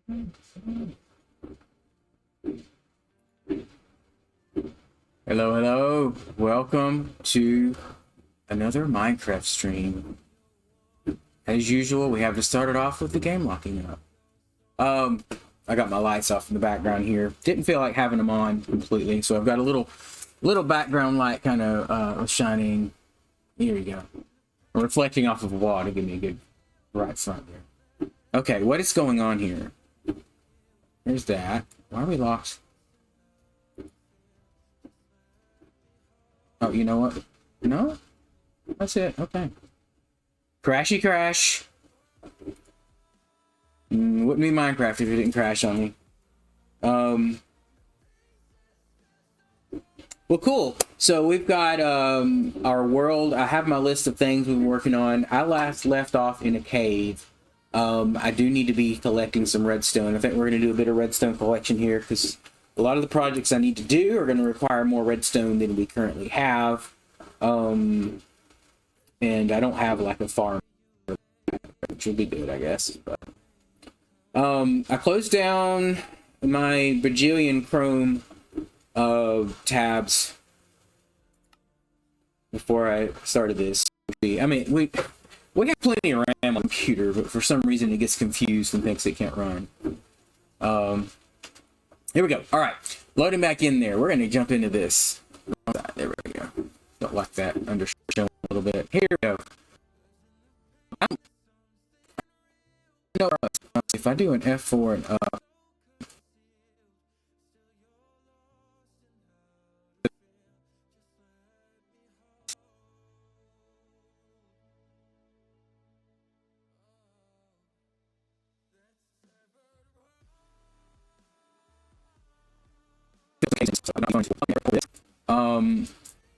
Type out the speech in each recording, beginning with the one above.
Hello, hello. Welcome to another Minecraft stream. As usual, we have to start it off with the game locking up. I got my lights off in the background here. Didn't feel like having them on completely, so I've got a little background light kind of shining. Here you go. Reflecting off of a wall to give me a good bright front there. Okay, what is going on here? There's that. Why are we locked? Oh, you know what? No? That's it. Okay. Crashy crash. Wouldn't be Minecraft if it didn't crash on me. Well, cool. So we've got our world. I have my list of things we've been working on. I last left off in a cave. I do need to be collecting some redstone. I think we're going to do a bit of redstone collection here because a lot of the projects I need to do are going to require more redstone than we currently have. And I don't have like a farm, which would be good, I guess. But I closed down my bajillion Chrome tabs before I started this. I mean, we have plenty of RAM on the computer, but for some reason it gets confused and thinks it can't run. Here we go. All right, loading back in there. We're going to jump into this. There we go. Don't like that under show a little bit. Here we go. If I do an F4 and up.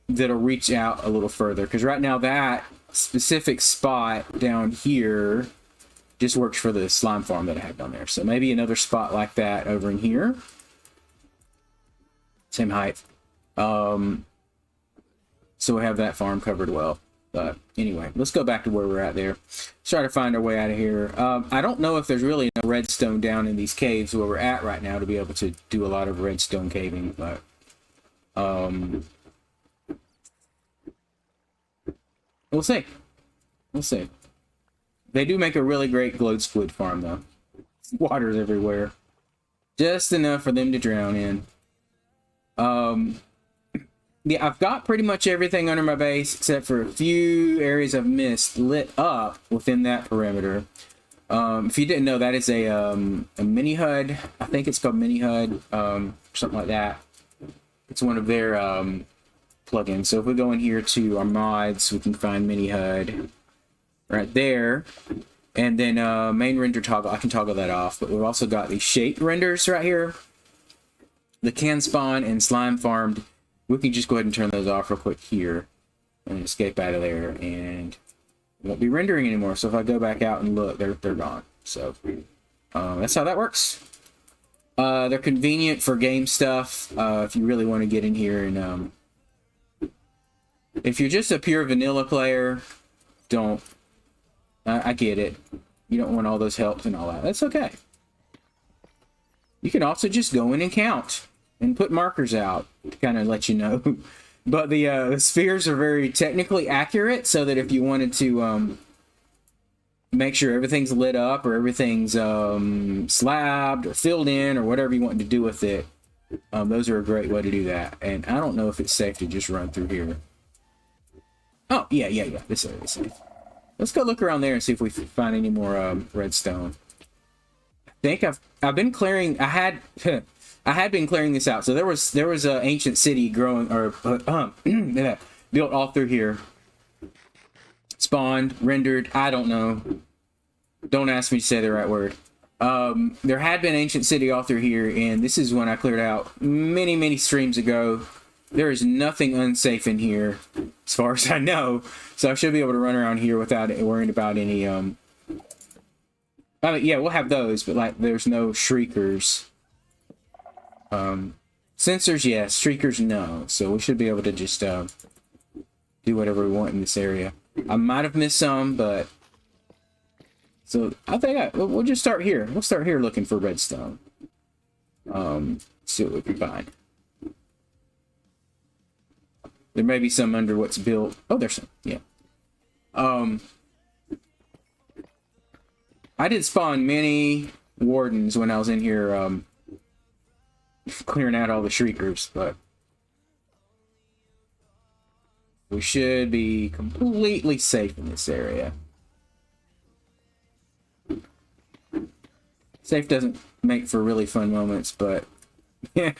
That'll reach out a little further, because right now that specific spot down here just works for the slime farm that I have down there. So maybe another spot like that over in here, same height, so we have that farm covered well. But anyway, let's go back to where we're at there. Let's try to find our way out of here. I don't know if there's really no redstone down in these caves where we're at right now to be able to do a lot of redstone caving, but we'll see. We'll see. They do make a really great glowed squid farm, though. Water's everywhere. Just enough for them to drown in. Yeah, I've got pretty much everything under my base, except for a few areas I've missed lit up within that perimeter. If you didn't know, that is a mini HUD. I think it's called mini HUD, something like that. It's one of their plugins. So if we go in here to our mods, we can find mini HUD right there. And then main render toggle, I can toggle that off. But we've also got these shape renders right here. The can spawn and slime farmed. We can just go ahead and turn those off real quick here and escape out of there, and it won't be rendering anymore. So if I go back out and look, they're gone. So that's how that works. They're convenient for game stuff if you really want to get in here. And if you're just a pure vanilla player, don't. I get it. You don't want all those helps and all that. That's okay. You can also just go in and count and put markers out to kind of let you know. But the spheres are very technically accurate, so that if you wanted to make sure everything's lit up or everything's slabbed or filled in or whatever you want to do with it, those are a great way to do that. And I don't know if it's safe to just run through here. Oh, yeah. This area is safe. Let's go look around there and see if we find any more redstone. I think I've been clearing. I had been clearing this out. So there was an ancient city growing or built all through here. Spawned, rendered. I don't know. Don't ask me to say the right word. There had been ancient city all through here, and this is one I cleared out many streams ago. There is nothing unsafe in here, as far as I know. So I should be able to run around here without worrying about any. I mean, yeah, we'll have those, but like, there's no shriekers. Sensors, yes. Shriekers, no. So we should be able to just do whatever we want in this area. I might have missed some, but So I think we'll just start here. We'll start here looking for redstone. See what we can find. There may be some under what's built. Oh, there's some. Yeah. I did spawn many wardens when I was in here clearing out all the shriekers, but we should be completely safe in this area. Safe doesn't make for really fun moments, but yeah.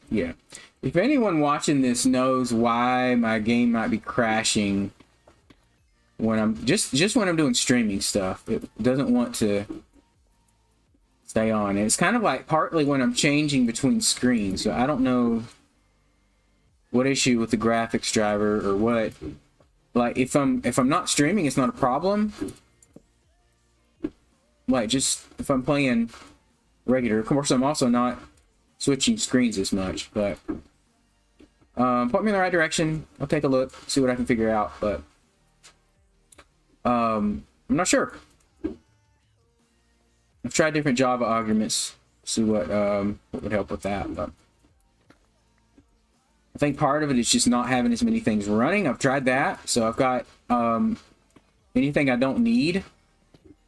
Yeah. If anyone watching this knows why my game might be crashing when I'm just when I'm doing streaming stuff, it doesn't want to stay on. And it's kind of like partly when I'm changing between screens, so I don't know what issue with the graphics driver or what. Like if I'm not streaming, it's not a problem. Like just if I'm playing regular, of course I'm also not switching screens as much, but point me in the right direction. I'll take a look, see what I can figure out, but I'm not sure. I've tried different Java arguments, see what would help with that, but I think part of it is just not having as many things running. I've tried that, so I've got anything I don't need.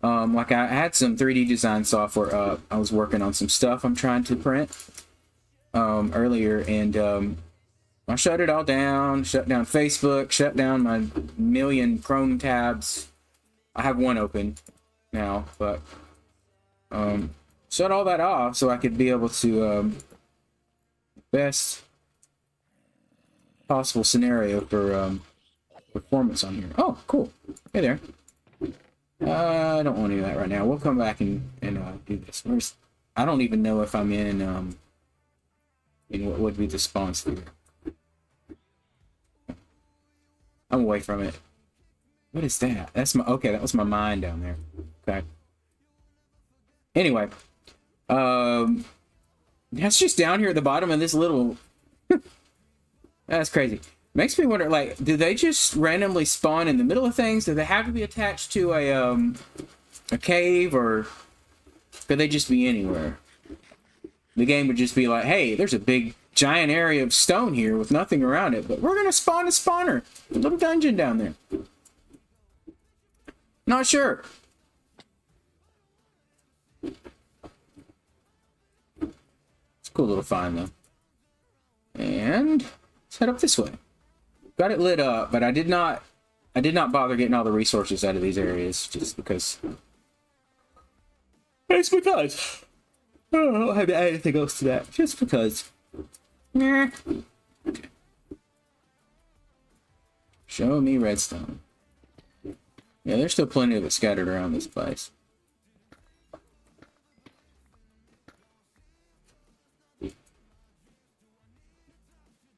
Like I had some 3D design software up. I was working on some stuff I'm trying to print earlier, and I shut it all down, shut down Facebook, shut down my million Chrome tabs. I have one open now, but shut all that off so I could be able to best possible scenario for performance on here. Oh, cool. Hey there. I don't want to do that right now. We'll come back and do this. I don't even know if I'm in what would be the spawn sphere. I'm away from it. What is that? That's my, okay, that was my mine down there. Okay. Anyway, that's just down here at the bottom of this little, that's crazy. Makes me wonder, like, do they just randomly spawn in the middle of things? Do they have to be attached to a cave, or could they just be anywhere? The game would just be like, hey, there's a big giant area of stone here with nothing around it, but we're gonna spawn a spawner, a little dungeon down there. Not sure. It's a cool little find though. And let's head up this way. Got it lit up, but I did not bother getting all the resources out of these areas just because. It's because I don't have to add anything else to that. Just because. Nah. Okay. Show me redstone. Yeah, there's still plenty of it scattered around this place.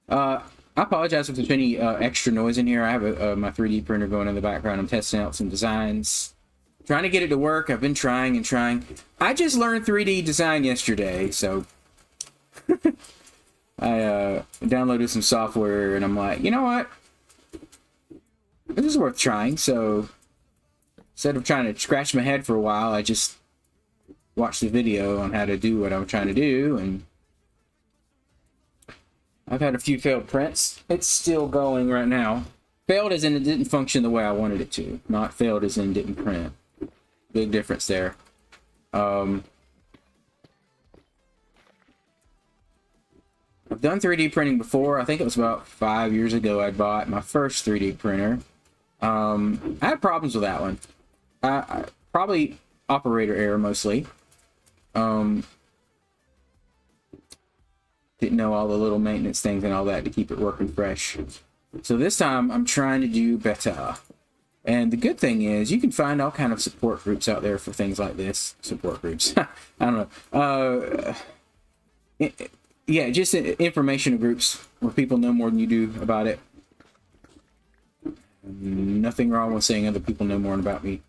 I apologize if there's any extra noise in here. I have my 3D printer going in the background. I'm testing out some designs. Trying to get it to work. I've been trying and trying. I just learned 3D design yesterday, so I downloaded some software and I'm like, you know what? This is worth trying. So instead of trying to scratch my head for a while, I just watched the video on how to do what I'm trying to do, and I've had a few failed prints. It's still going right now. Failed as in it didn't function the way I wanted it to. Not failed as in didn't print. Big difference there. I've done 3D printing before. I think it was about 5 years ago I bought my first 3D printer. I had problems with that one. Probably operator error mostly. Didn't know all the little maintenance things and all that to keep it working fresh. So this time I'm trying to do better. And the good thing is you can find all kind of support groups out there for things like this. Support groups. I don't know. Yeah, just information groups where people know more than you do about it. Nothing wrong with saying other people know more about me.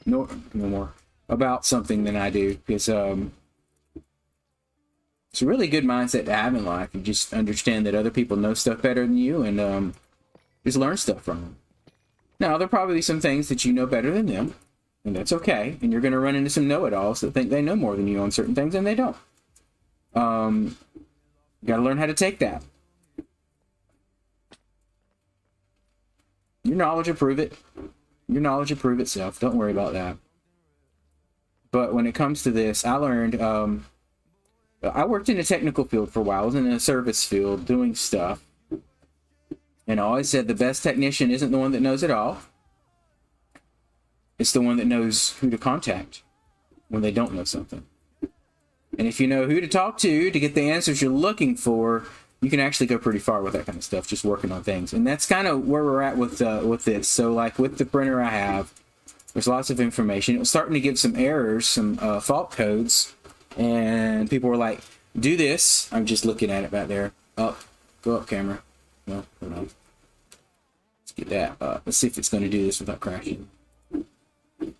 No more about something than I do, because It's a really good mindset to have in life. You just understand that other people know stuff better than you, and just learn stuff from them. Now, there'll probably be some things that you know better than them, and that's okay. And you're going to run into some know-it-alls that think they know more than you on certain things, and they don't. You got to learn how to take that. Your knowledge will prove it. Your knowledge will prove itself. Don't worry about that. But when it comes to this, I learned... I worked in a technical field for a while. I was in a service field doing stuff. And I always said the best technician isn't the one that knows it all. It's the one that knows who to contact when they don't know something. And if you know who to talk to get the answers you're looking for, you can actually go pretty far with that kind of stuff, just working on things. And that's kind of where we're at with this. So like with the printer I have, there's lots of information. It was starting to give some errors, some fault codes. And people were like, do this. I'm just looking at it back there. Up. Go up, camera. No, hold on. Let's get that up. Let's see if it's going to do this without crashing.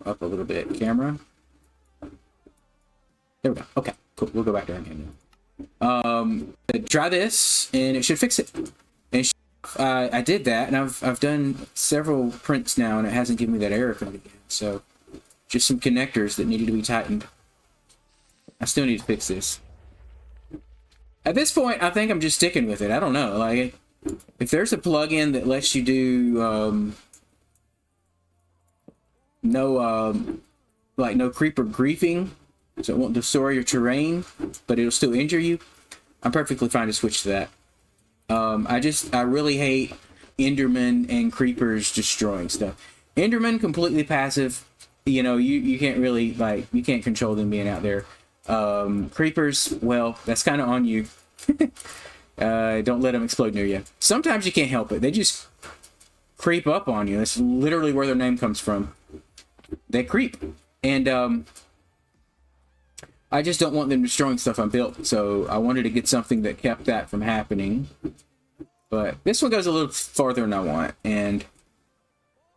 Up a little bit. Camera. There we go. Okay, cool. We'll go back there again now. Try this, and it should fix it. And I did that, and I've done several prints now, and it hasn't given me that error code again. So, just some connectors that needed to be tightened. I still need to fix this. At this point, I think I'm just sticking with it. I don't know. Like, if there's a plugin that lets you do no creeper griefing, so it won't destroy your terrain, but it'll still injure you, I'm perfectly fine to switch to that. I really hate Enderman and creepers destroying stuff. Enderman completely passive. You know, you can't really, like, you can't control them being out there. Creepers, well, that's kind of on you. Don't let them explode near you. Sometimes you can't help it. They just creep up on you. That's literally where their name comes from. They creep. And I just don't want them destroying stuff I'm built. So I wanted to get something that kept that from happening. But this one goes a little farther than I want. And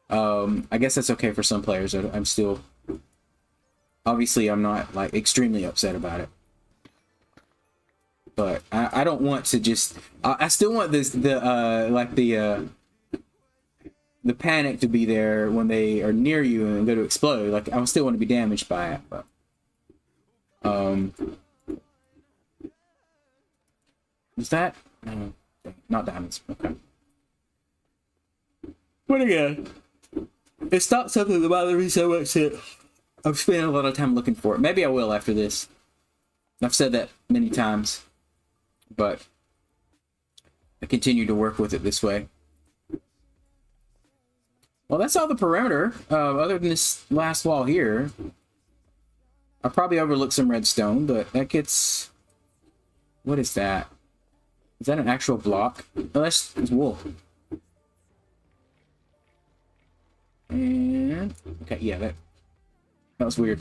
I guess that's okay for some players. I'm still... Obviously, I'm not, like, extremely upset about it. But I don't want to just... I still want the panic to be there when they are near you and go to explode. Like, I still want to be damaged by it, but... Is that... No, not diamonds. Okay. But again, it's not something that bothers me so much that I'm spending a lot of time looking for it. Maybe I will after this. I've said that many times, but I continue to work with it this way. Well, that's all the perimeter. Other than this last wall here, I probably overlooked some redstone, but that gets... What is that? Is that an actual block? Oh, that's wool. And... Okay, yeah, that was weird.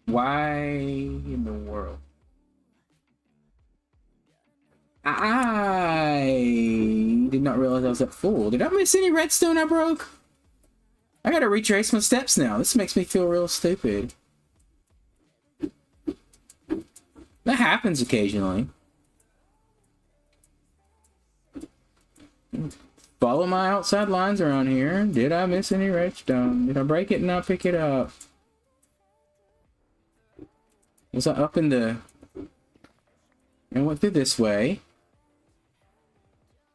Why in the world? I did not realize I was at full. Did I miss any redstone I broke? I gotta retrace my steps now. This makes me feel real stupid. That happens occasionally. Follow my outside lines around here. Did I miss any redstone? Did I break it and not pick it up? Was I up in the... I went through this way.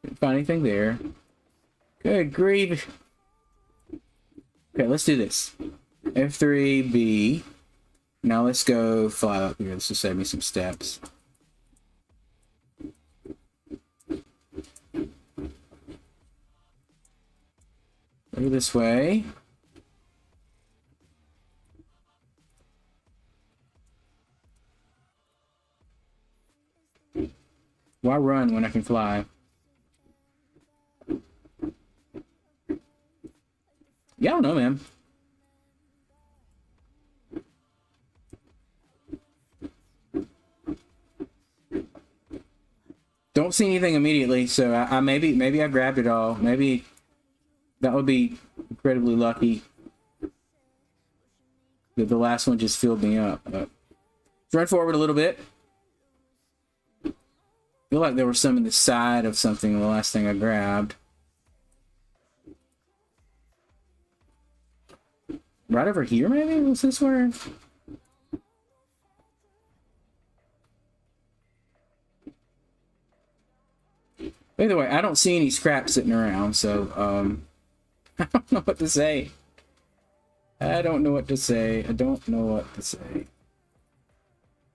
Didn't find anything there. Good grief. Okay, let's do this. F3B. Now let's go fly up here. This will save me some steps. Go this way. Why run when I can fly? Yeah, I don't know, man. Don't see anything immediately, so I maybe I grabbed it all. Maybe that would be incredibly lucky that the last one just filled me up. But run forward a little bit. I feel like there was some in the side of something, the last thing I grabbed. Right over here, maybe? Was this where? Either way, I don't see any scrap sitting around, so, I don't know what to say. I don't know what to say.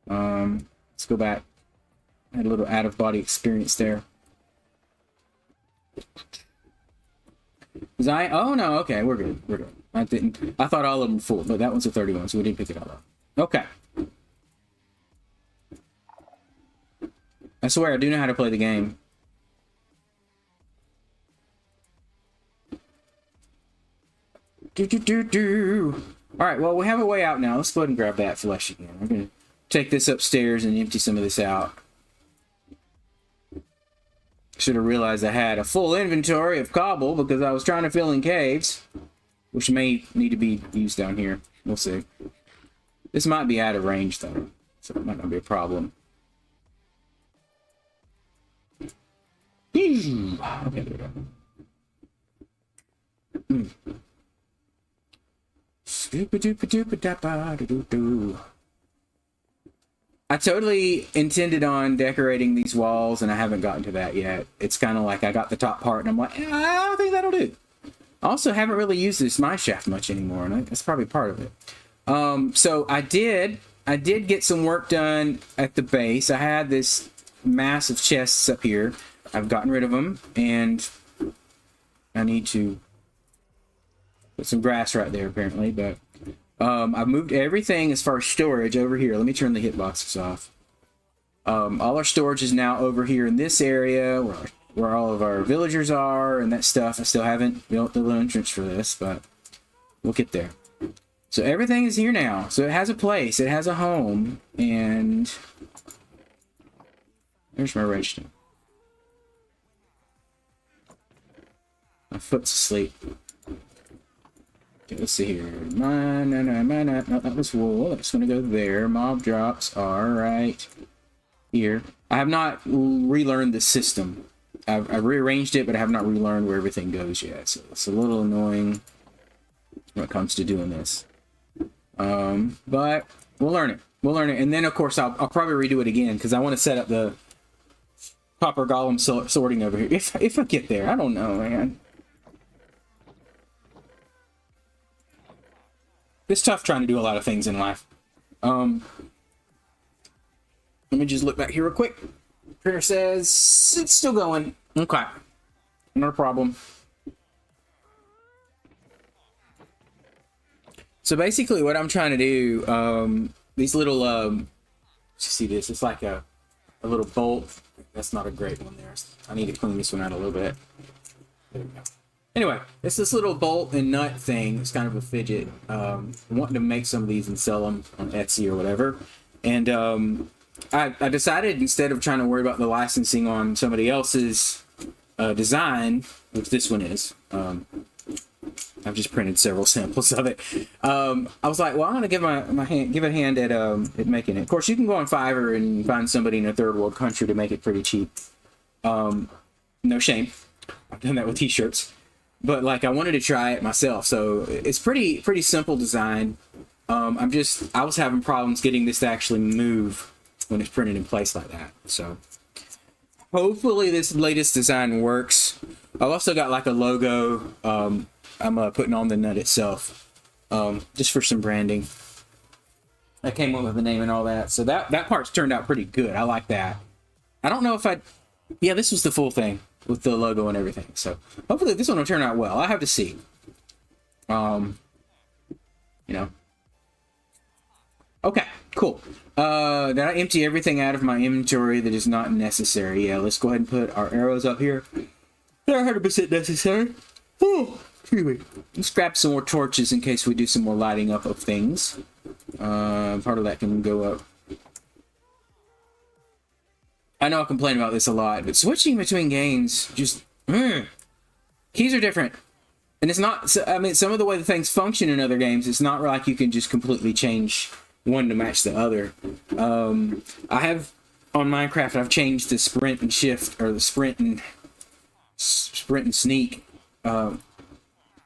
Let's go back. I had a little out-of-body experience there. Oh no, okay, we're good. I thought all of them were full, but that one's a 31, so we didn't pick it all up. Okay. I swear, I do know how to play the game. Alright, well, we have a way out now. Let's go ahead and grab that flesh again. We're going to take this upstairs and empty some of this out. Should have realized I had a full inventory of cobble because I was trying to fill in caves, which may need to be used down here. We'll see. This might be out of range, though, so it might not be a problem. Okay, there we go. I totally intended on decorating these walls, and I haven't gotten to that yet. It's kind of like I got the top part, and I'm like, I think that'll do. I also haven't really used this mine shaft much anymore, and that's probably part of it. So I did get some work done at the base. I had this massive chests up here. I've gotten rid of them, and I need to put some grass right there, apparently, but I've moved everything as far as storage over here. Let me turn the hitboxes off. All our storage is now over here in this area where all of our villagers are and that stuff. I still haven't built the entrance for this, but we'll get there. So everything is here now. So it has a place, it has a home, and there's my redstone. My foot's asleep. Okay, let's see here. No, that was wool. That's going to go there. Mob drops are right here. I have not relearned the system. I've rearranged it, but I have not relearned where everything goes yet. So it's a little annoying when it comes to doing this. But we'll learn it. And then, of course, I'll probably redo it again because I want to set up the copper golem sorting over here. If I get there. I don't know, man. It's tough trying to do a lot of things in life. Let me just look back here real quick. Printer says it's still going. Okay. No problem. So basically what I'm trying to do, these little, you see this, it's like a little bolt. That's not a great one there. I need to clean this one out a little bit. There we go. Anyway, it's this little bolt and nut thing. It's kind of a fidget. I'm wanting to make some of these and sell them on Etsy or whatever. And I decided instead of trying to worry about the licensing on somebody else's design, which this one is, I've just printed several samples of it. I was like, well, I'm gonna give a hand at making it. Of course, you can go on Fiverr and find somebody in a third world country to make it pretty cheap. No shame. I've done that with t-shirts. But like I wanted to try it myself, so it's pretty simple design. I was having problems getting this to actually move when it's printed in place like that. So hopefully this latest design works. I've also got like a logo I'm putting on the nut itself, just for some branding. I came up with the name and all that, so that part's turned out pretty good. I like that. I don't know if yeah, this was the full thing with the logo and everything. So hopefully this one will turn out well. I have to see. You know. Okay, cool. Did I empty everything out of my inventory that is not necessary? Yeah, let's go ahead and put our arrows up here. They're 100% necessary. Oh, excuse me. Let's grab some more torches in case we do some more lighting up of things. Part of that can go up. I know I complain about this a lot, but switching between games, just, keys are different. And it's not, I mean, some of the way the things function in other games, it's not like you can just completely change one to match the other. I have on Minecraft, I've changed the sprint and shift, or the sprint and sneak,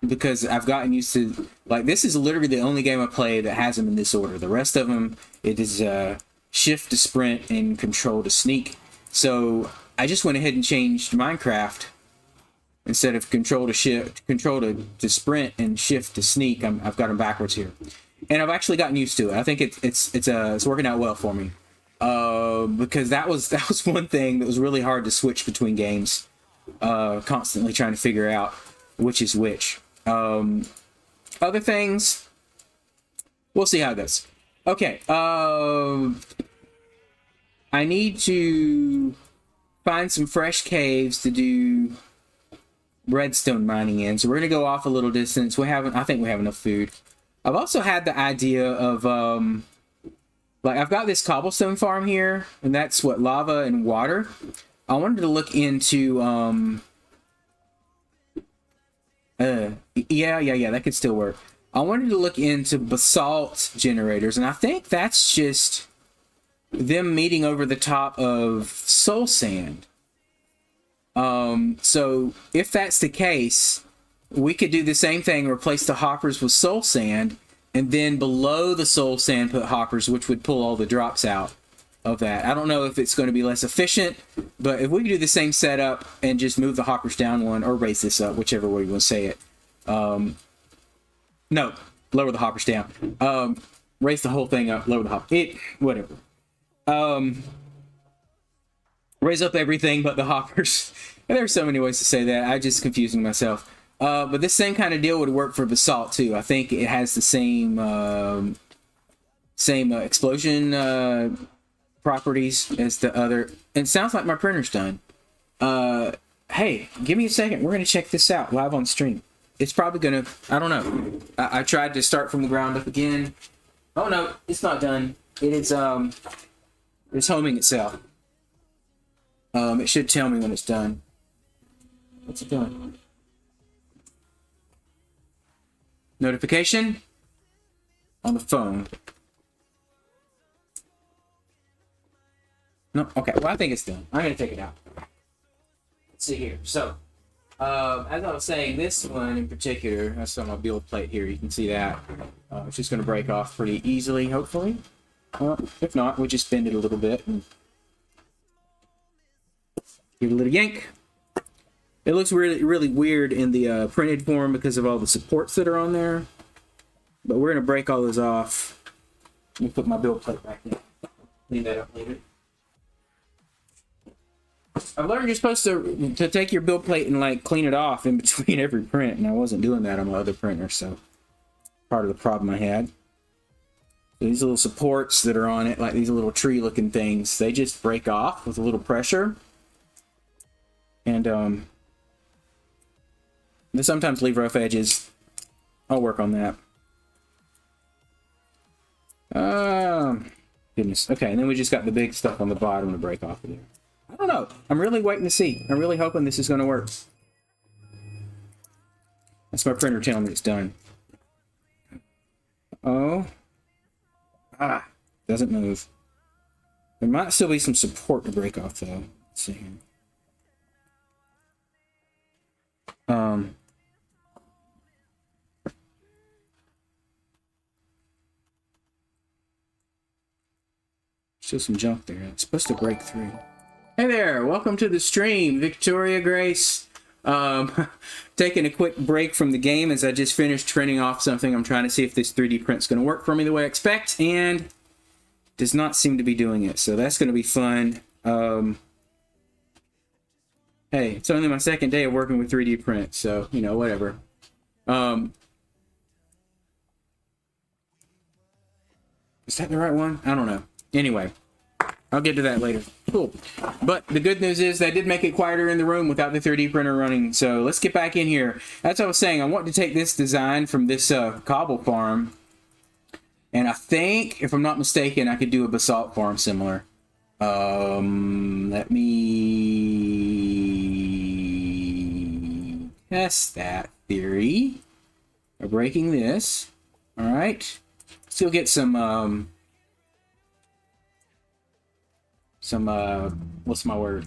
because I've gotten used to, like, this is literally the only game I play that has them in this order. The rest of them, it is shift to sprint and control to sneak. So I just went ahead and changed Minecraft. Instead of control to shift, control to sprint and shift to sneak, I've got them backwards here, and I've actually gotten used to it. I think it's working out well for me, because that was one thing that was really hard to switch between games, constantly trying to figure out which is which. Other things, we'll see how it goes. Okay, I need to find some fresh caves to do redstone mining in, so we're gonna go off a little distance. I think we have enough food. I've also had the idea of like, I've got this cobblestone farm here, and that's what, lava and water. I wanted to look into yeah, that could still work. I wanted to look into basalt generators, and I think that's just them meeting over the top of soul sand. So if that's the case, we could do the same thing, replace the hoppers with soul sand, and then below the soul sand put hoppers, which would pull all the drops out of that. I don't know if it's going to be less efficient, but if we could do the same setup and just move the hoppers down one, or raise this up, whichever way you want to say it. No, lower the hoppers down. Raise the whole thing up, lower the hopper. Whatever. Raise up everything but the hoppers. And there's so many ways to say that. I'm just confusing myself. But this same kind of deal would work for basalt too. I think it has the same explosion properties as the other. And it sounds like my printer's done. Hey, give me a second. We're gonna check this out live on stream. It's probably gonna. I don't know. I tried to start from the ground up again. Oh no, it's not done. It is it's homing itself. It should tell me when it's done. What's it doing? Notification on the phone. No, okay. Well, I think it's done. I'm gonna take it out. Let's see here. So, as I was saying, this one in particular, that's on my build plate here. You can see that it's just gonna break off pretty easily, hopefully. If not, we just bend it a little bit and give it a little yank. It looks really, really weird in the printed form because of all the supports that are on there. But we're going to break all those off. Let me put my build plate back in. Clean that up later. I've learned you're supposed to take your build plate and like clean it off in between every print, and I wasn't doing that on my other printer, so part of the problem I had. So these little supports that are on it, like these little tree-looking things, they just break off with a little pressure. And they sometimes leave rough edges. I'll work on that. Goodness. Okay, and then we just got the big stuff on the bottom to break off of there. I don't know. I'm really waiting to see. I'm really hoping this is going to work. That's my printer telling me it's done. Oh. Doesn't move. There might still be some support to break off, though. Let's see here. Still some junk there. It's supposed to break through. Hey there, welcome to the stream, Victoria Grace. Taking a quick break from the game as I just finished printing off something. I'm trying to see if this 3D print's going to work for me the way I expect, and does not seem to be doing it. So that's going to be fun. Hey, it's only my second day of working with 3D print, so, you know, whatever. Is that the right one? I don't know. Anyway, I'll get to that later. Cool. But the good news is they did make it quieter in the room without the 3D printer running. So let's get back in here. As I was saying, I want to take this design from this cobble farm. And I think, if I'm not mistaken, I could do a basalt farm similar. Let me test that theory by breaking this. All right. Still get some some what's my word?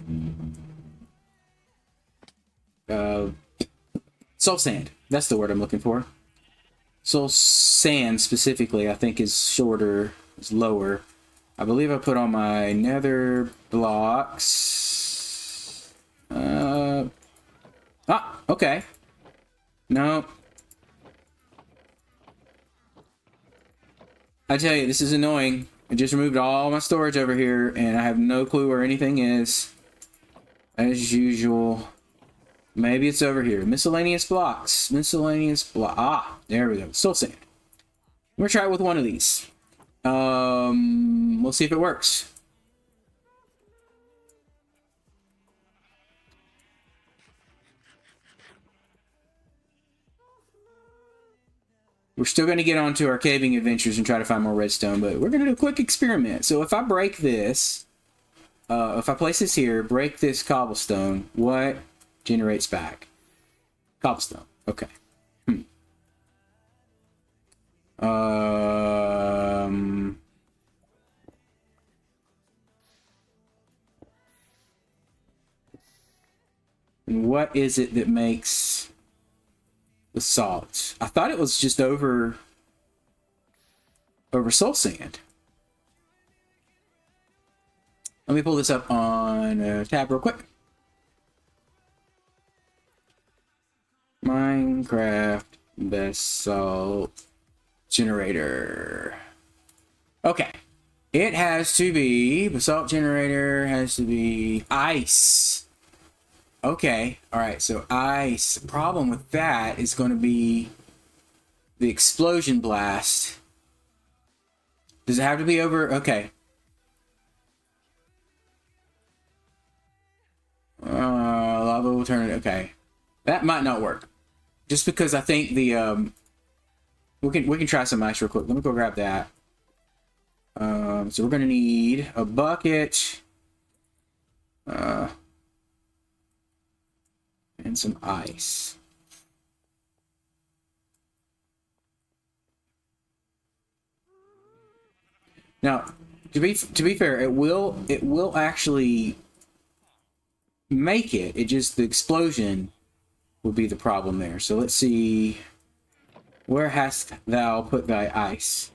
Soul sand. That's the word I'm looking for. Soul sand specifically, I think is shorter, is lower. I believe I put on my nether blocks. Okay. No. I tell you, this is annoying. I just removed all my storage over here, and I have no clue where anything is. As usual. Maybe it's over here. Miscellaneous blocks. Miscellaneous block. Ah, there we go. Soul sand. I'm gonna try it with one of these. We'll see if it works. We're still going to get onto our caving adventures and try to find more redstone, but we're going to do a quick experiment. So if I break this, if I place this here, break this cobblestone, what generates back? Cobblestone. Okay. What is it that makes the salt? I thought it was just over soul sand. Let me pull this up on a tab real quick. Minecraft basalt generator. Okay. It has to be, basalt generator has to be ice. Okay, alright, so ice. The problem with that is going to be the explosion blast. Does it have to be over? Okay. Lava will turn it. Okay. That might not work. Just because I think the, we can try some ice real quick. Let me go grab that. So we're going to need a bucket. And some ice. Now, to be fair, it will actually make it. It just, the explosion will be the problem there. So let's see. Where hast thou put thy ice?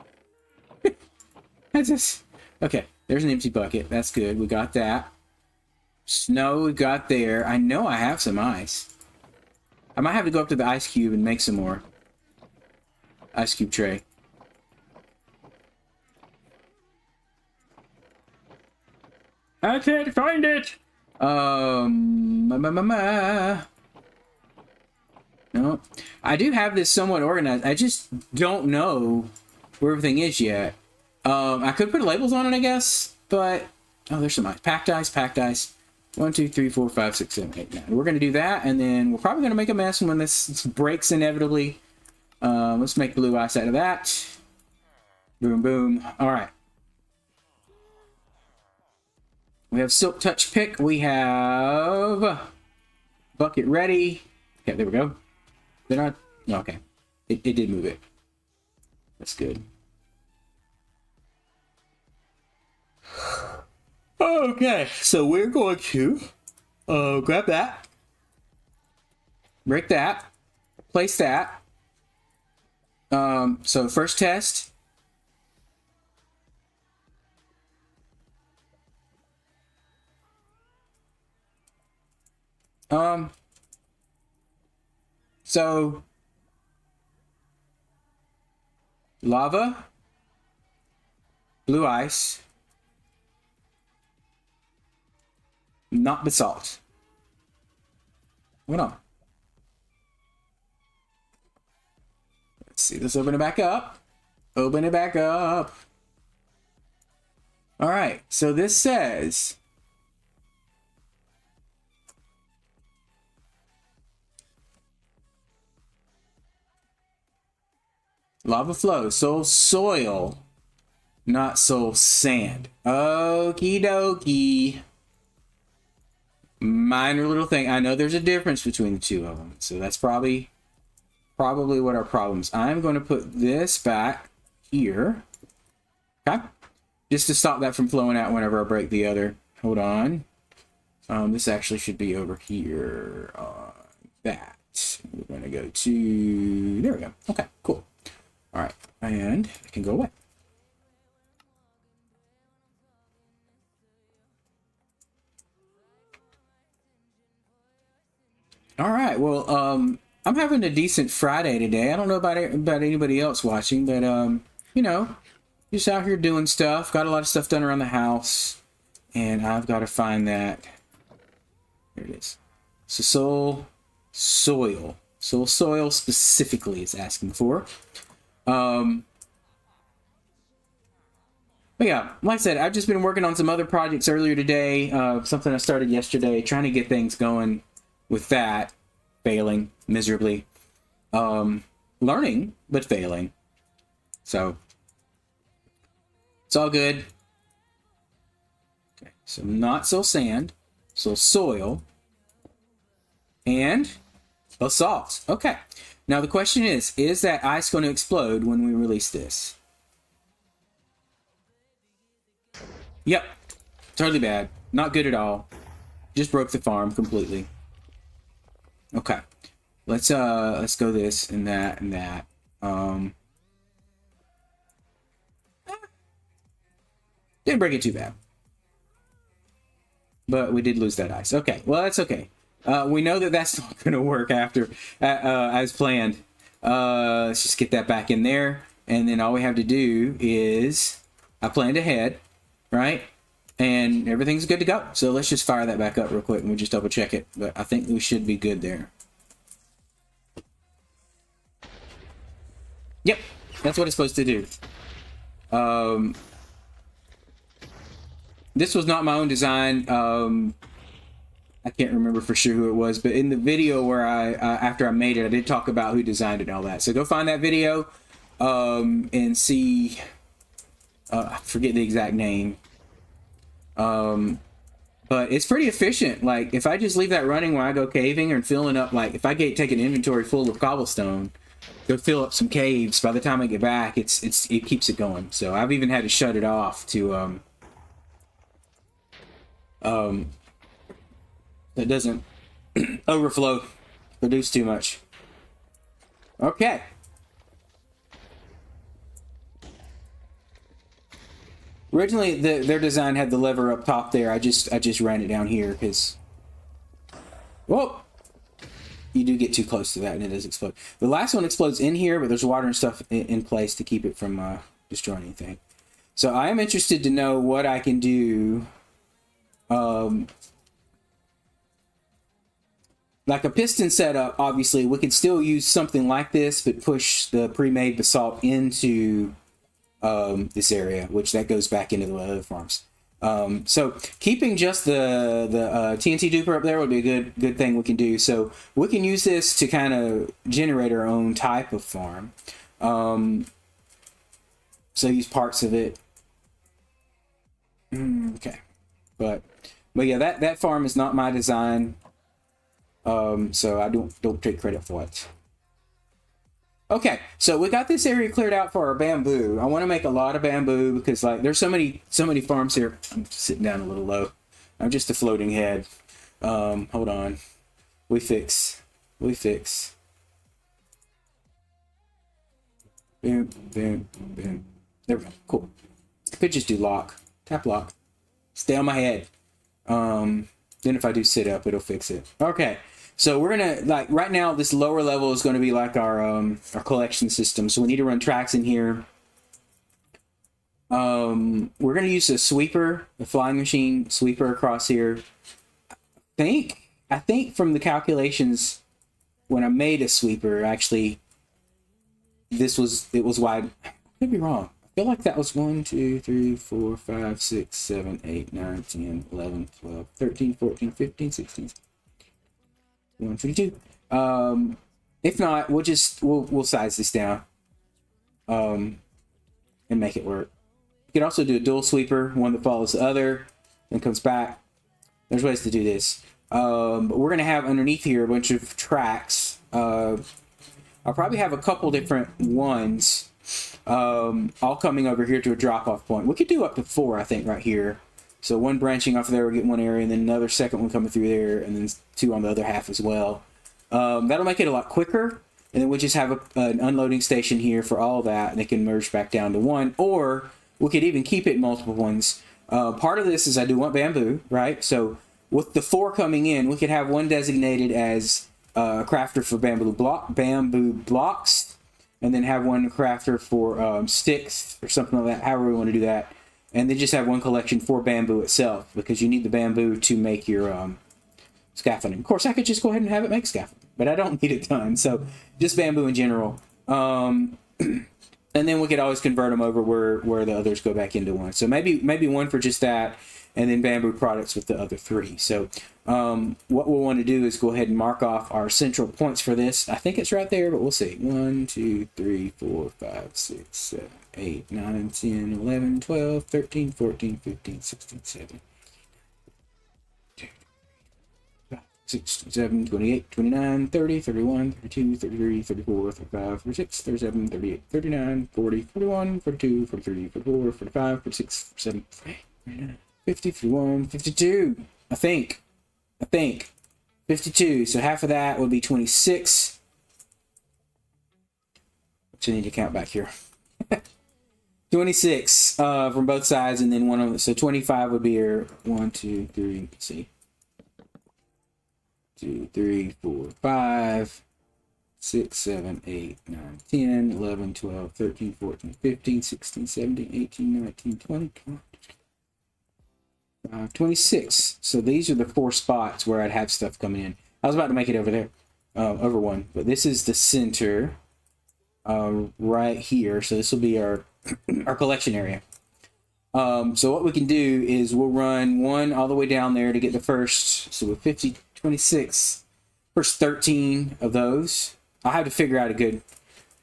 That's just okay. There's an empty bucket. That's good. We got that. Snow we got there. I know I have some ice. I might have to go up to the ice cube and make some more. Ice cube tray. I can't find it! No. I do have this somewhat organized. I just don't know where everything is yet. I could put labels on it, I guess, but... Oh, there's some ice. Packed ice, packed ice. 1, 2, 3, 4, 5, 6, 7, 8, 9. We're going to do that, and then we're probably going to make a mess when this breaks inevitably. Let's make blue ice out of that. Boom, boom. All right. We have silk touch pick. We have bucket ready. Okay, there we go. They're not... No, okay. It did move it. That's good. Okay, so we're going to grab that, break that, place that. So first test. So lava, blue ice. Not basalt. Hold on. Let's see. Let's open it back up. Open it back up. All right. So this says lava flow, soul soil, not soul sand. Okie dokie. Minor little thing. I know there's a difference between the two of them, so that's probably what our problem is. I'm going to put this back here, okay, just to stop that from flowing out whenever I break the other. hold on. This actually should be over here on that. We're going to go to, there we go. Okay, cool. All right, and it can go away. All right, well, I'm having a decent Friday today. I don't know about anybody else watching, but you know, just out here doing stuff. Got a lot of stuff done around the house, and I've got to find that. There it is. So soil specifically is asking for. But yeah, like I said, I've just been working on some other projects earlier today. Something I started yesterday, trying to get things going with that. Failing miserably. Learning, but failing. So it's all good. Okay, so not so sand, so soil, and basalt. Okay. Now the question is that ice going to explode when we release this? Yep. Totally bad. Not good at all. Just broke the farm completely. Okay. Let's go this and that and that. Didn't break it too bad. But we did lose that ice. Okay. Well, that's okay. We know that that's not going to work after as planned. Let's just get that back in there. And then all we have to do is, I planned ahead, right? And everything's good to go. So let's just fire that back up real quick and we'll just double check it. But I think we should be good there. Yep, that's what it's supposed to do. This was not my own design. I can't remember for sure who it was, but in the video where after I made it, I did talk about who designed it and all that. So go find that video and see. I forget the exact name. But it's pretty efficient. Like if I just leave that running while I go caving and filling up, like if I take an inventory full of cobblestone, go fill up some caves, by the time I get back, it keeps it going. So I've even had to shut it off to it doesn't overflow, produce too much. Okay. Originally, their design had the lever up top there. I just ran it down here because, whoa, you do get too close to that and it does explode. The last one explodes in here, but there's water and stuff in place to keep it from destroying anything. So I am interested to know what I can do. Like a piston setup, obviously, we could still use something like this, but push the pre-made basalt into this area, which that goes back into the other farms. So keeping just the TNT duper up there would be a good thing we can do. So we can use this to kind of generate our own type of farm. So use parts of it. Okay, but yeah, that farm is not my design. So I don't take credit for it. Okay, so we got this area cleared out for our bamboo. I want to make a lot of bamboo because like there's so many farms here. I'm sitting down a little low. I'm just a floating head. Hold on. We fix. Boom, boom, boom. There we go. Cool. Could just do lock. Tap lock. Stay on my head. Then if I do sit up, it'll fix it. Okay. So we're gonna, like, right now this lower level is going to be like our collection system. So we need to run tracks in here. We're going to use a sweeper, a flying machine sweeper across here. I think from the calculations when I made a sweeper, actually, it was wide. I could be wrong. I feel like that was 1, 2, 3, 4, 5, 6, 7, 8, 9, 10, 11, 12, 13, 14, 15, 16. 122. If not, we'll size this down and make it work. You can also do a dual sweeper, one that follows the other and comes back. There's ways to do this. But we're gonna have underneath here a bunch of tracks. I'll probably have a couple different ones all coming over here to a drop-off point. We could do up to 4, I think, right here. So one branching off of there will get one area, and then another second one coming through there, and then 2 on the other half as well. That'll make it a lot quicker, and then we'll just have an unloading station here for all that, and it can merge back down to 1, or we could even keep it multiple ones. Part of this is I do want bamboo, right? So with the 4 coming in, we could have one designated as a crafter for bamboo blocks, and then have one crafter for sticks or something like that, however we want to do that. And then just have one collection for bamboo itself, because you need the bamboo to make your scaffolding. Of course, I could just go ahead and have it make scaffolding, but I don't need a ton, so just bamboo in general. And then we could always convert them over where the others go back into one. So maybe one for just that, and then bamboo products with the other 3. So what we'll want to do is go ahead and mark off our central points for this. I think it's right there, but we'll see. 1, 2, 3, 4, 5, 6, 7, 8, 9, 10, 11, 12, 13, 14, 15, 16, 17, 16, 17, 28, 29, 30, 31, 32, 33, 34, 35, 36, 37, 38, 39, 40, 41, 42, 43, 44, 45, 46, 47, 49, 50, 51, 52. I think 52. So half of that would be 26. Which I need to count back here. 26 from both sides, and then one of so 25 would be your 1, 2, 3. Let's see. 2, 3, 4, 5, 6, 7, 8, 9, 10, 11, 12, 13, 14, 15, 16, 17, 18, 19, 20, 26. So these are the 4 spots where I'd have stuff coming in. I was about to make it over there, over 1, but this is the center right here. So this will be our our collection area. So what we can do is we'll run 1 all the way down there to get the first. So with 50, 26, first 13 of those. I'll have to figure out a good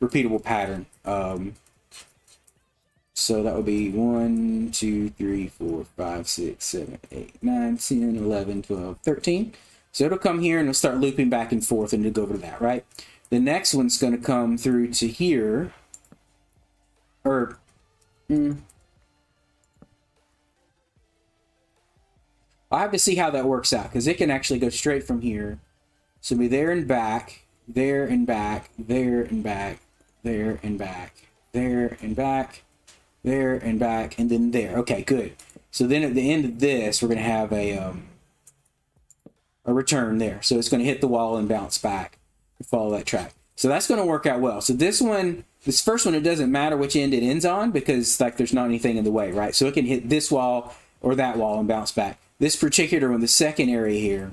repeatable pattern. So that would be 1, 2, 3, 4, 5, 6, 7, 8, 9, 10, 11, 12, 13. So it'll come here and it'll start looping back and forth, and it'll go over to that, right? The next one's going to come through to here. Or, I'll have to see how that works out, because it can actually go straight from here. So it'll be there and back, there and back, there and back, there and back, there and back, there and back, and then there. Okay, good. So then at the end of this, we're going to have a return there. So it's going to hit the wall and bounce back and follow that track. So that's going to work out well. So this one, this first one, it doesn't matter which end it ends on, because like there's not anything in the way, right? So it can hit this wall or that wall and bounce back. This particular one, the second area here,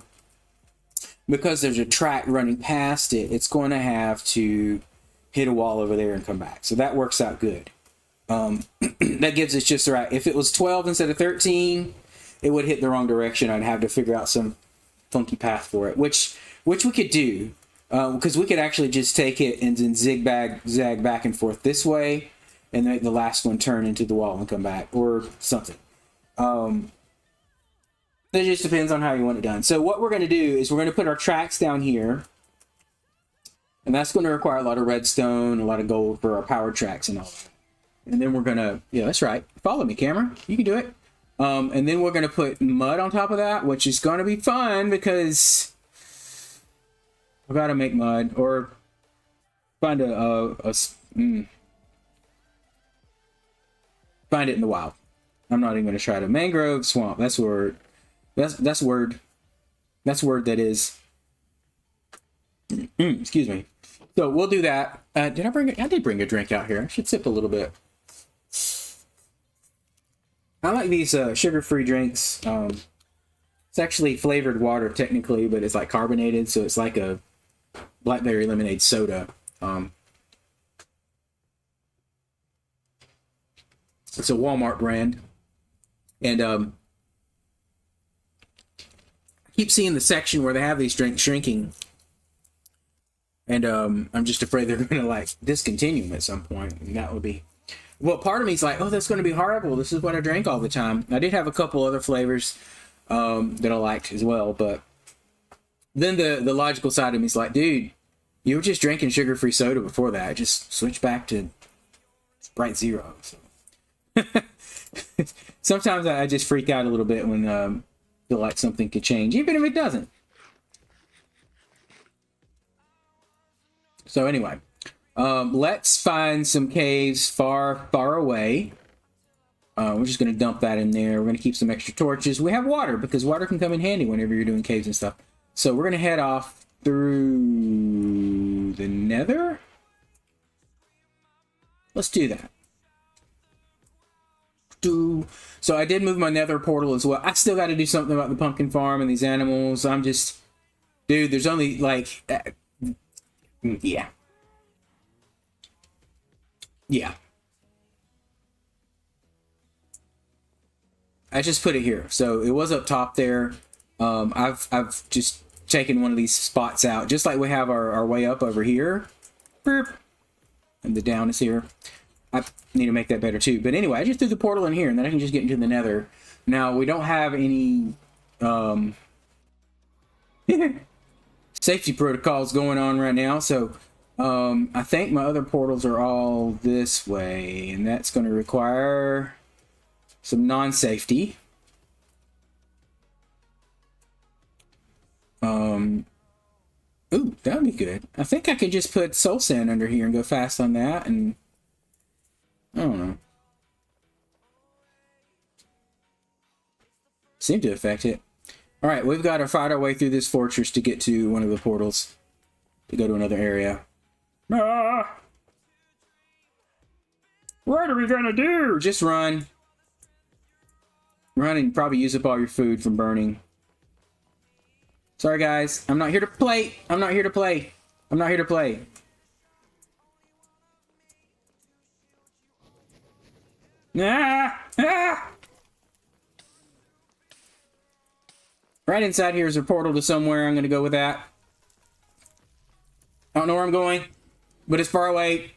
because there's a track running past it, it's going to have to hit a wall over there and come back. So that works out good. That gives us just the right. If it was 12 instead of 13, it would hit the wrong direction. I'd have to figure out some funky path for it, which we could do, because we could actually just take it and then zag back and forth this way, and make the last one turn into the wall and come back, or something. It just depends on how you want it done. So what we're going to do is we're going to put our tracks down here, and that's going to require a lot of redstone, a lot of gold for our power tracks and all that. And then we're going to, yeah, that's right. Follow me, camera. You can do it. And then we're going to put mud on top of that, which is going to be fun, because I got to make mud, or find find it in the wild. I'm not even going to try to. Mangrove swamp. That's word. That's word. That's word that is. Excuse me. So we'll do that. Did I bring it? I did bring a drink out here. I should sip a little bit. I like these sugar-free drinks. It's actually flavored water technically, but it's like carbonated, so it's like a blackberry lemonade soda. It's a Walmart brand, and I keep seeing the section where they have these drinks shrinking, and I'm just afraid they're going to like discontinue them at some point, and that would be. Well, part of me is like, oh, that's going to be horrible. This is what I drank all the time. I did have a couple other flavors that I liked as well, but then the logical side of me is like, dude, you were just drinking sugar-free soda before that. Just switch back to Sprite Zero. So. Sometimes I just freak out a little bit when feel like something could change, even if it doesn't. So anyway, let's find some caves far away. We're just going to dump that in there. We're going to keep some extra torches. We have water, because water can come in handy whenever you're doing caves and stuff. So we're going to head off through the nether. Let's do that. So I did move my nether portal as well. I still got to do something about the pumpkin farm and these animals. I'm just... Dude, there's only, like... yeah. Yeah. I just put it here. So it was up top there. I've just taken one of these spots out, just like we have our way up over here. Burp. And the down is here. I need to make that better too. But anyway, I just threw the portal in here, and then I can just get into the nether. Now, we don't have any safety protocols going on right now, so I think my other portals are all this way, and that's going to require some non-safety. Ooh, that would be good. I think I could just put soul sand under here and go fast on that, and I don't know. Seemed to affect it. Alright, we've got to fight our way through this fortress to get to one of the portals. To go to another area. Ah! What are we gonna do? Just run. Run and probably use up all your food from burning. Sorry guys, I'm not here to play. I'm not here to play. I'm not here to play. Ah! Ah! Right inside here is a portal to somewhere. I'm going to go with that. I don't know where I'm going, but it's far away.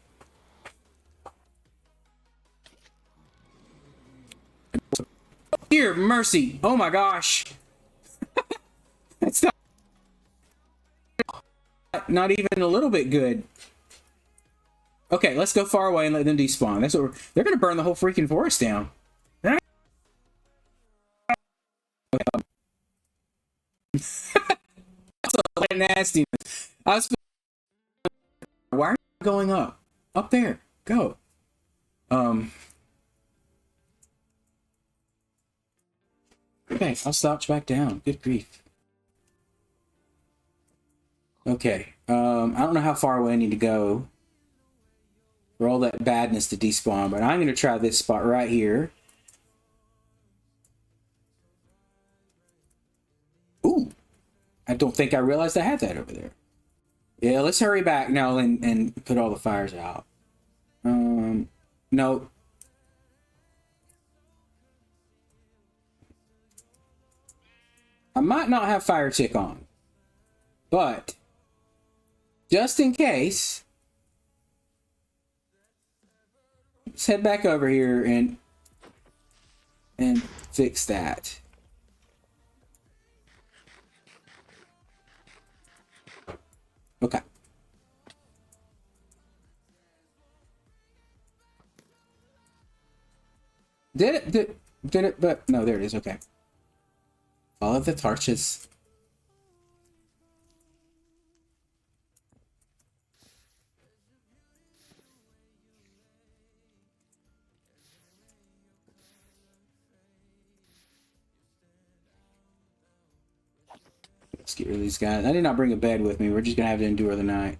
Dear mercy. Oh my gosh. That's not even a little bit good. Okay, let's go far away and let them despawn. That's what they're going to burn the whole freaking forest down. That's a lot of nastiness. Why are you going up? Up there. Go. Okay, I'll slouch back down. Good grief. Okay. I don't know how far away I need to go for all that badness to despawn, but I'm going to try this spot right here. Ooh. I don't think I realized I had that over there. Yeah, let's hurry back now and put all the fires out. No. I might not have fire tick on, but just in case, let's head back over here and fix that. Okay. Did it, but no, there it is. Okay. Follow the torches. Let's get rid of these guys. I did not bring a bed with me. We're just gonna have to endure the night.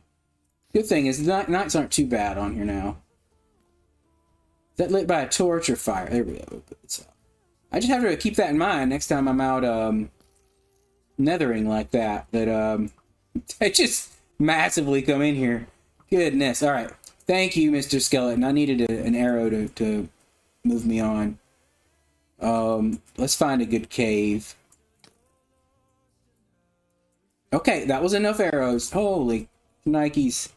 Good thing is the nights aren't too bad on here now. Is that lit by a torch or fire? There we go. I just have to keep that in mind next time I'm out nethering like that. That I just massively come in here. Goodness. All right. Thank you, Mr. Skeleton. I needed an arrow to move me on. Let's find a good cave. Okay, that was enough arrows. Holy Nikes.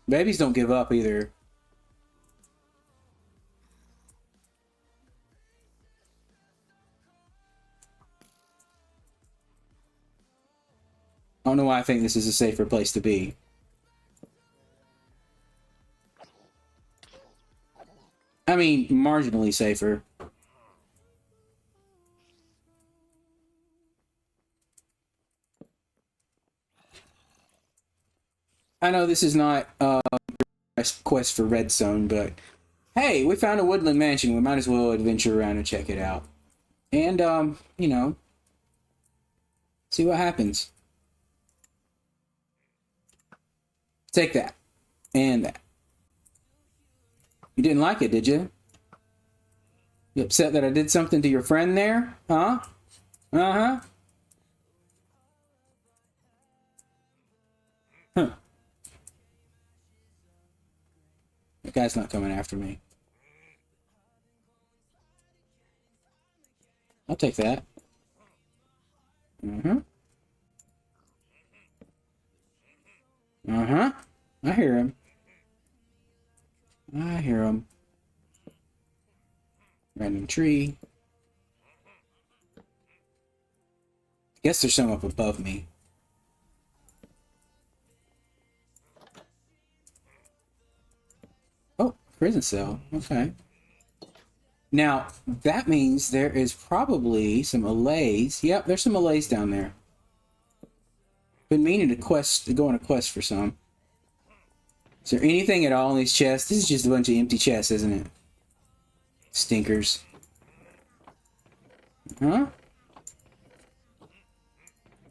Babies don't give up either. I don't know why I think this is a safer place to be. mean, marginally safer. I know this is not a quest for redstone, but hey, we found a woodland mansion. We might as well adventure around and check it out. And, you know, see what happens. Take that. And that. You didn't like it, did you? You upset that I did something to your friend there? Huh? Uh-huh. Huh. That guy's not coming after me. I'll take that. Uh-huh. Uh-huh. I hear him. I hear him. Random tree. Guess there's some up above me. Oh, prison cell. Okay. Now, that means there is probably some allays. Yep, there's some allays down there. Been meaning to go on a quest for some. Is there anything at all in these chests? This is just a bunch of empty chests, isn't it? Stinkers. Huh?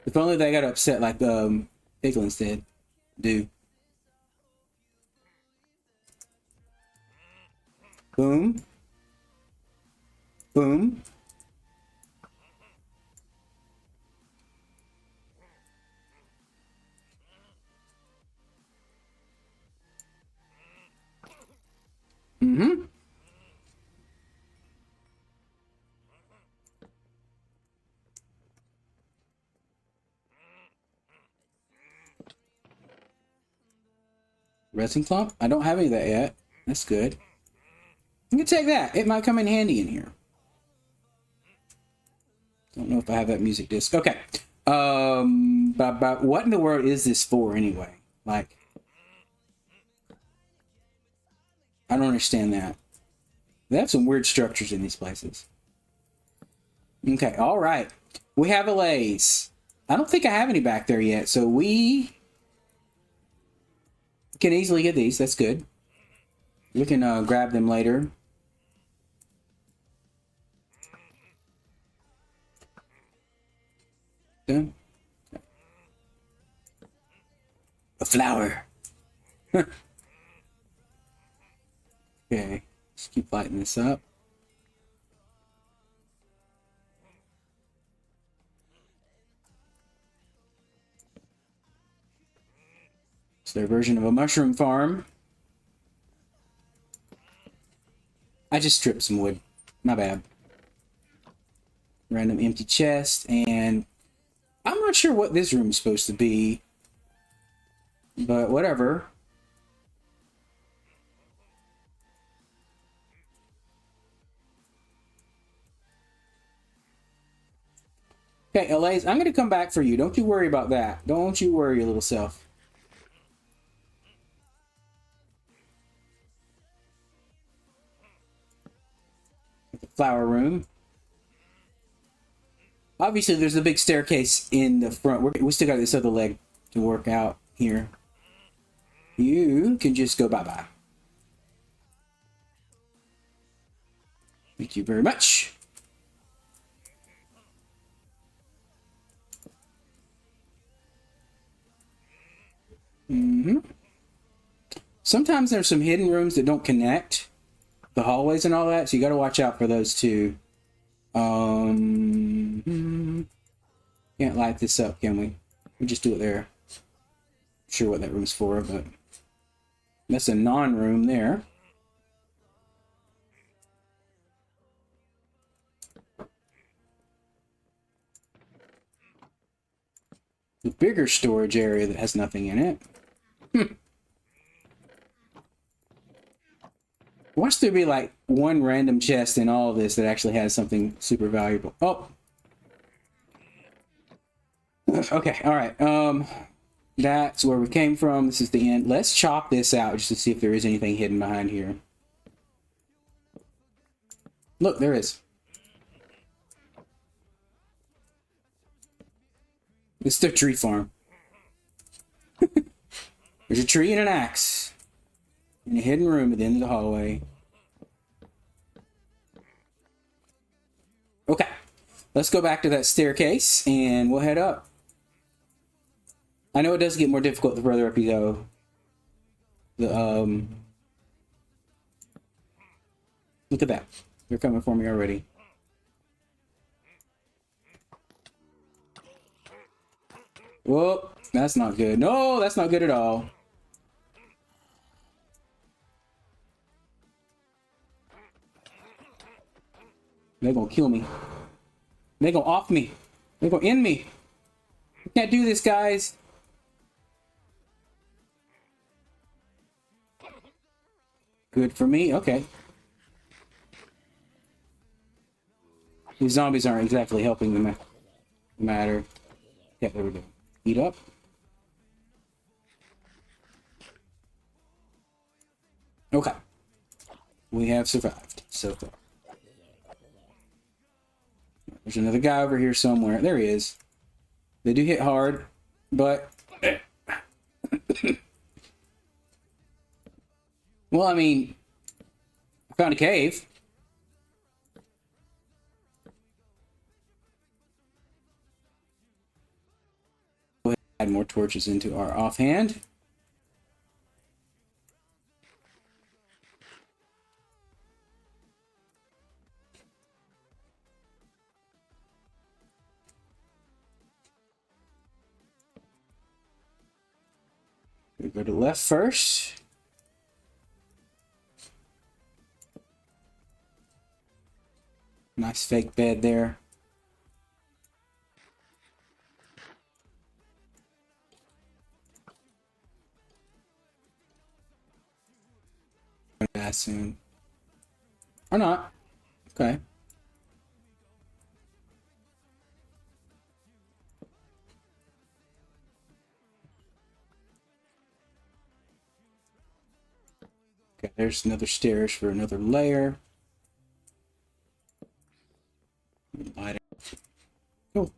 If only they got upset like piglins did. Do. Boom. Boom. Mm-hmm. Resin clump? I don't have any of that yet. That's good. You can take that. It might come in handy in here. Don't know if I have that music disc. Okay. But what in the world is this for anyway? Like, I don't understand that. They have some weird structures in these places. Okay, all right. We have allays. I don't think I have any back there yet, so we can easily get these. That's good. We can grab them later. Done. A flower. Okay, just keep lighting this up. It's their version of a mushroom farm. I just stripped some wood. My bad. Random empty chest, and I'm not sure what this room is supposed to be, but whatever. Okay, LA's, I'm going to come back for you. Don't you worry about that. Don't you worry, your little self. The flower room. Obviously, there's a big staircase in the front. We still got this other leg to work out here. You can just go bye-bye. Thank you very much. Mm-hmm. Sometimes there's some hidden rooms that don't connect. The hallways and all that, so you got to watch out for those too. Can't light this up, can we? We just do it there. Not sure what that room's for, but that's a non-room there. The bigger storage area that has nothing in it. Watch there be like one random chest in all of this that actually has something super valuable. Oh. Okay, all right. That's where we came from. This is the end. Let's chop this out just to see if there is anything hidden behind here. Look, there is. It's the tree farm. There's a tree and an axe. In a hidden room at the end of the hallway. Okay. Let's go back to that staircase and we'll head up. I know it does get more difficult the further up you go. Look at that. They're coming for me already. Whoa, that's not good. No, that's not good at all. They're gonna kill me. They're gonna off me. They're gonna end me. I can't do this, guys. Good for me. Okay. These zombies aren't exactly helping the matter. Yeah, there we go. Eat up. Okay. We have survived so far. There's another guy over here somewhere. There he is. They do hit hard, but... Well, I mean... I found a cave. Go ahead and add more torches into our offhand. We go to left first. Nice fake bed there. That soon. Or not. Okay. Okay, there's another stairs for another layer. Light it. Cool.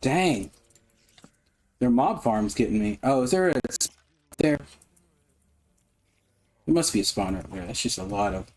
Dang. Their mob farm's getting me. Oh, is there a there? There must be a spawner up there. That's just a lot of.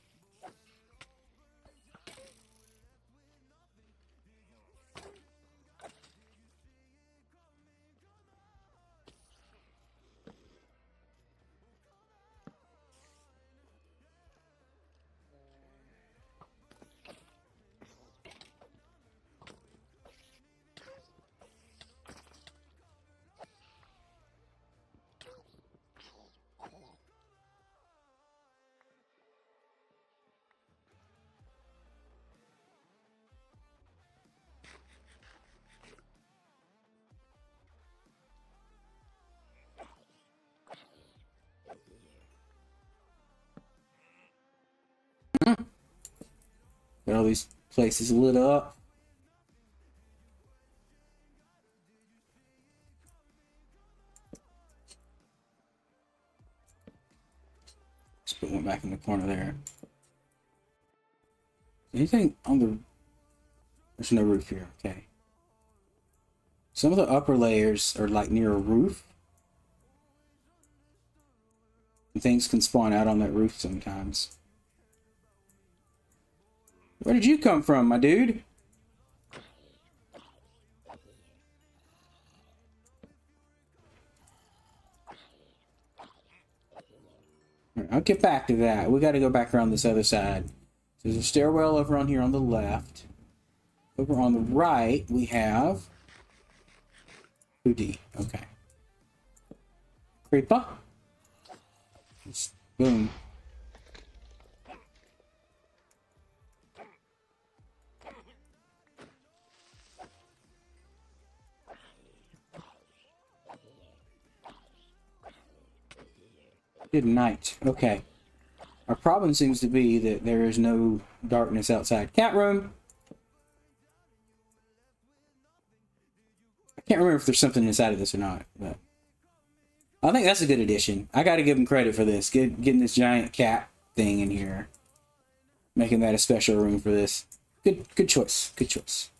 Got all these places lit up. Let's put one back in the corner there. Anything on the... There's no roof here. Okay. Some of the upper layers are like near a roof. And things can spawn out on that roof sometimes. Where did you come from, my dude? I'll get back to that. We got to go back around this other side. There's a stairwell over on here on the left. Over on the right, we have... Hoodie. Okay. Creeper. Just boom. Good night. Okay. Our problem seems to be that there is no darkness outside. Cat room. I can't remember if there's something inside of this or not, but I think that's a good addition. I got to give him credit for this. Getting this giant cat thing in here. Making that a special room for this. Good choice. Good choice.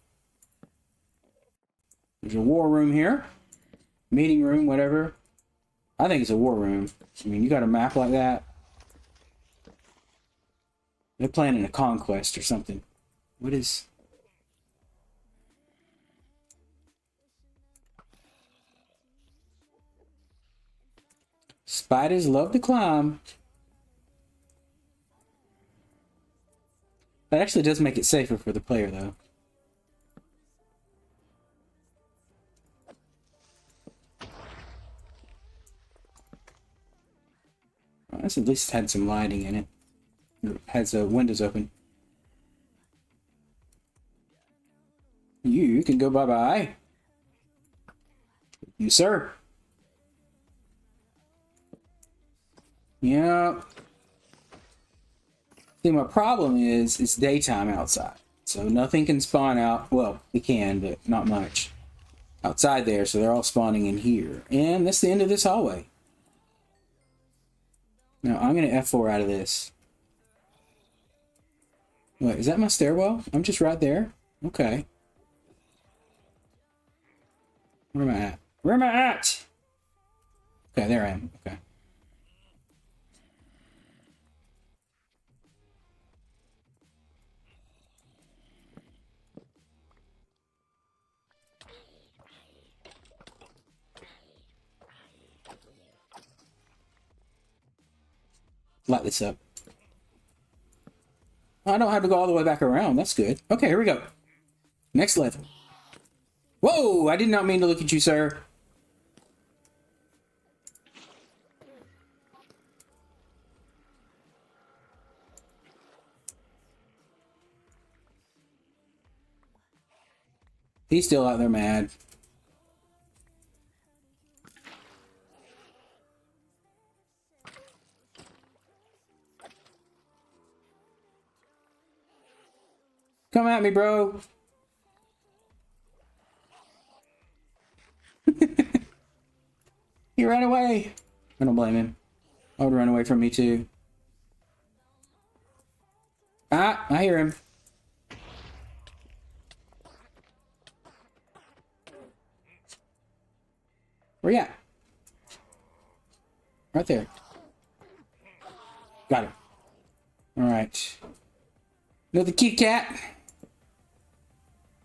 There's a war room here. Meeting room, whatever. I think it's a war room. I mean, you got a map like that. They're planning a conquest or something. What is... Spiders love to climb. That actually does make it safer for the player, though. Well, this at least had some lighting in it. It has windows open. You can go bye-bye. You, sir. Yeah. See, my problem is it's daytime outside. So nothing can spawn out. Well, it can, but not much. Outside there, so they're all spawning in here. And that's the end of this hallway. Now, I'm going to F4 out of this. Wait, is that my stairwell? I'm just right there? Okay. Where am I at? Where am I at? Okay, there I am. Okay. Light this up. I don't have to go all the way back around. That's good. Okay, here we go. Next level. Whoa! I did not mean to look at you, sir. He's still out there mad. Come at me, bro. He ran away. I don't blame him. I would run away from me too. Ah, I hear him. Where you at? Right there. Got him. All right. Another Kit Kat.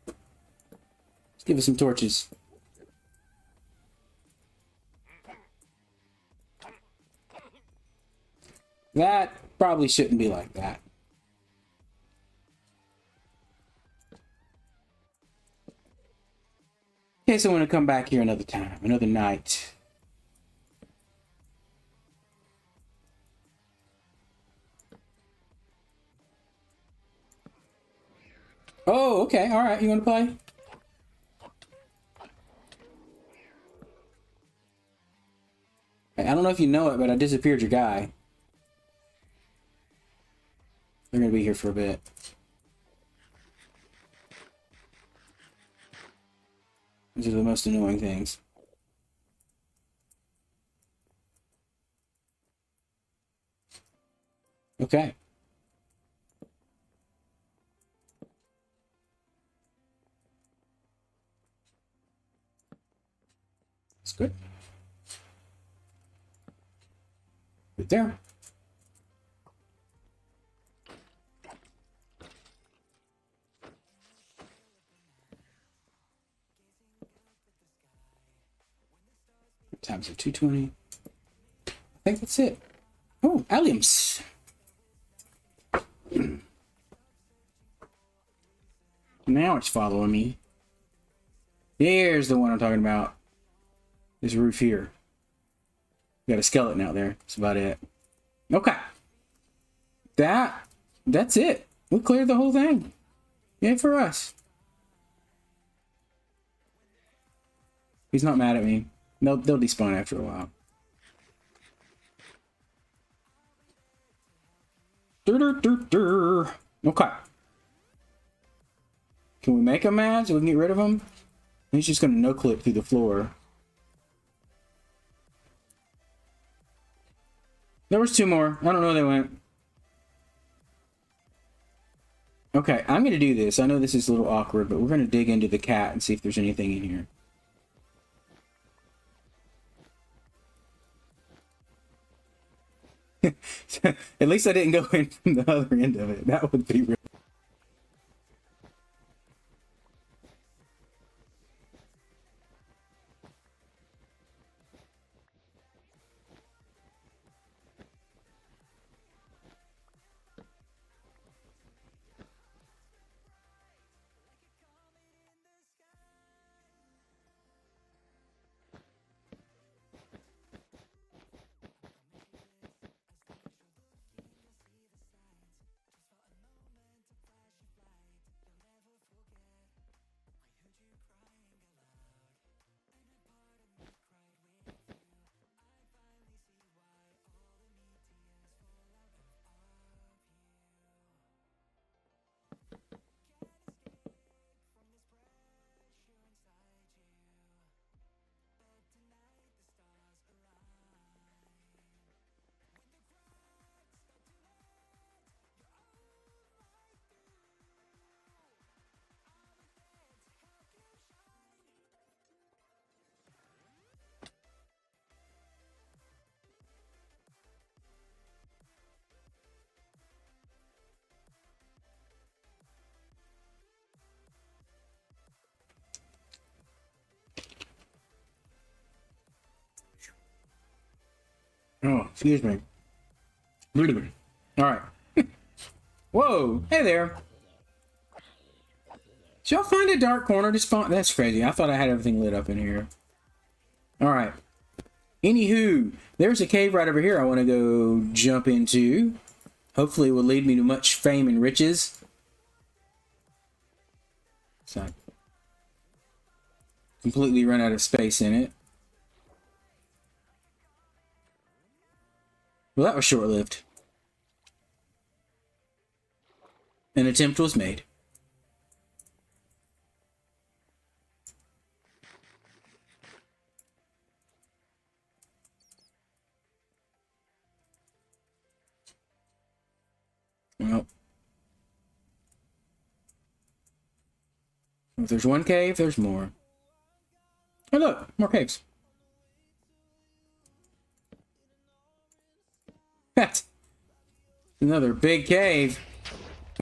Let's give us some torches. That probably shouldn't be like that. In case I want to come back here another time, another night. Oh, okay. All right. You want to play? Hey, I don't know if you know it, but I disappeared your guy. They're going to be here for a bit. These are the most annoying things. Okay. That's good. Right there. Times of 220. I think that's it. Oh, alliums. Now it's following me. Here's the one I'm talking about. This roof here. Got a skeleton out there. That's about it. Okay. That's it. We cleared the whole thing. Yay for us. He's not mad at me. They'll despawn after a while. Okay. Can we make him mad so we can get rid of him? He's just gonna no clip through the floor. There was two more. I don't know where they went. Okay, I'm gonna do this. I know this is a little awkward, but we're gonna dig into the cat and see if there's anything in here. At least I didn't go in from the other end of it. That would be real. Oh, excuse me. All right. Whoa, hey there. Did y'all find a dark corner to spawn? That's crazy. I thought I had everything lit up in here. All right. Anywho, there's a cave right over here I want to go jump into. Hopefully it will lead me to much fame and riches. So, completely run out of space in it. Well, that was short-lived. An attempt was made. Well, if there's one cave, there's more. Oh, look, more caves. That's another big cave.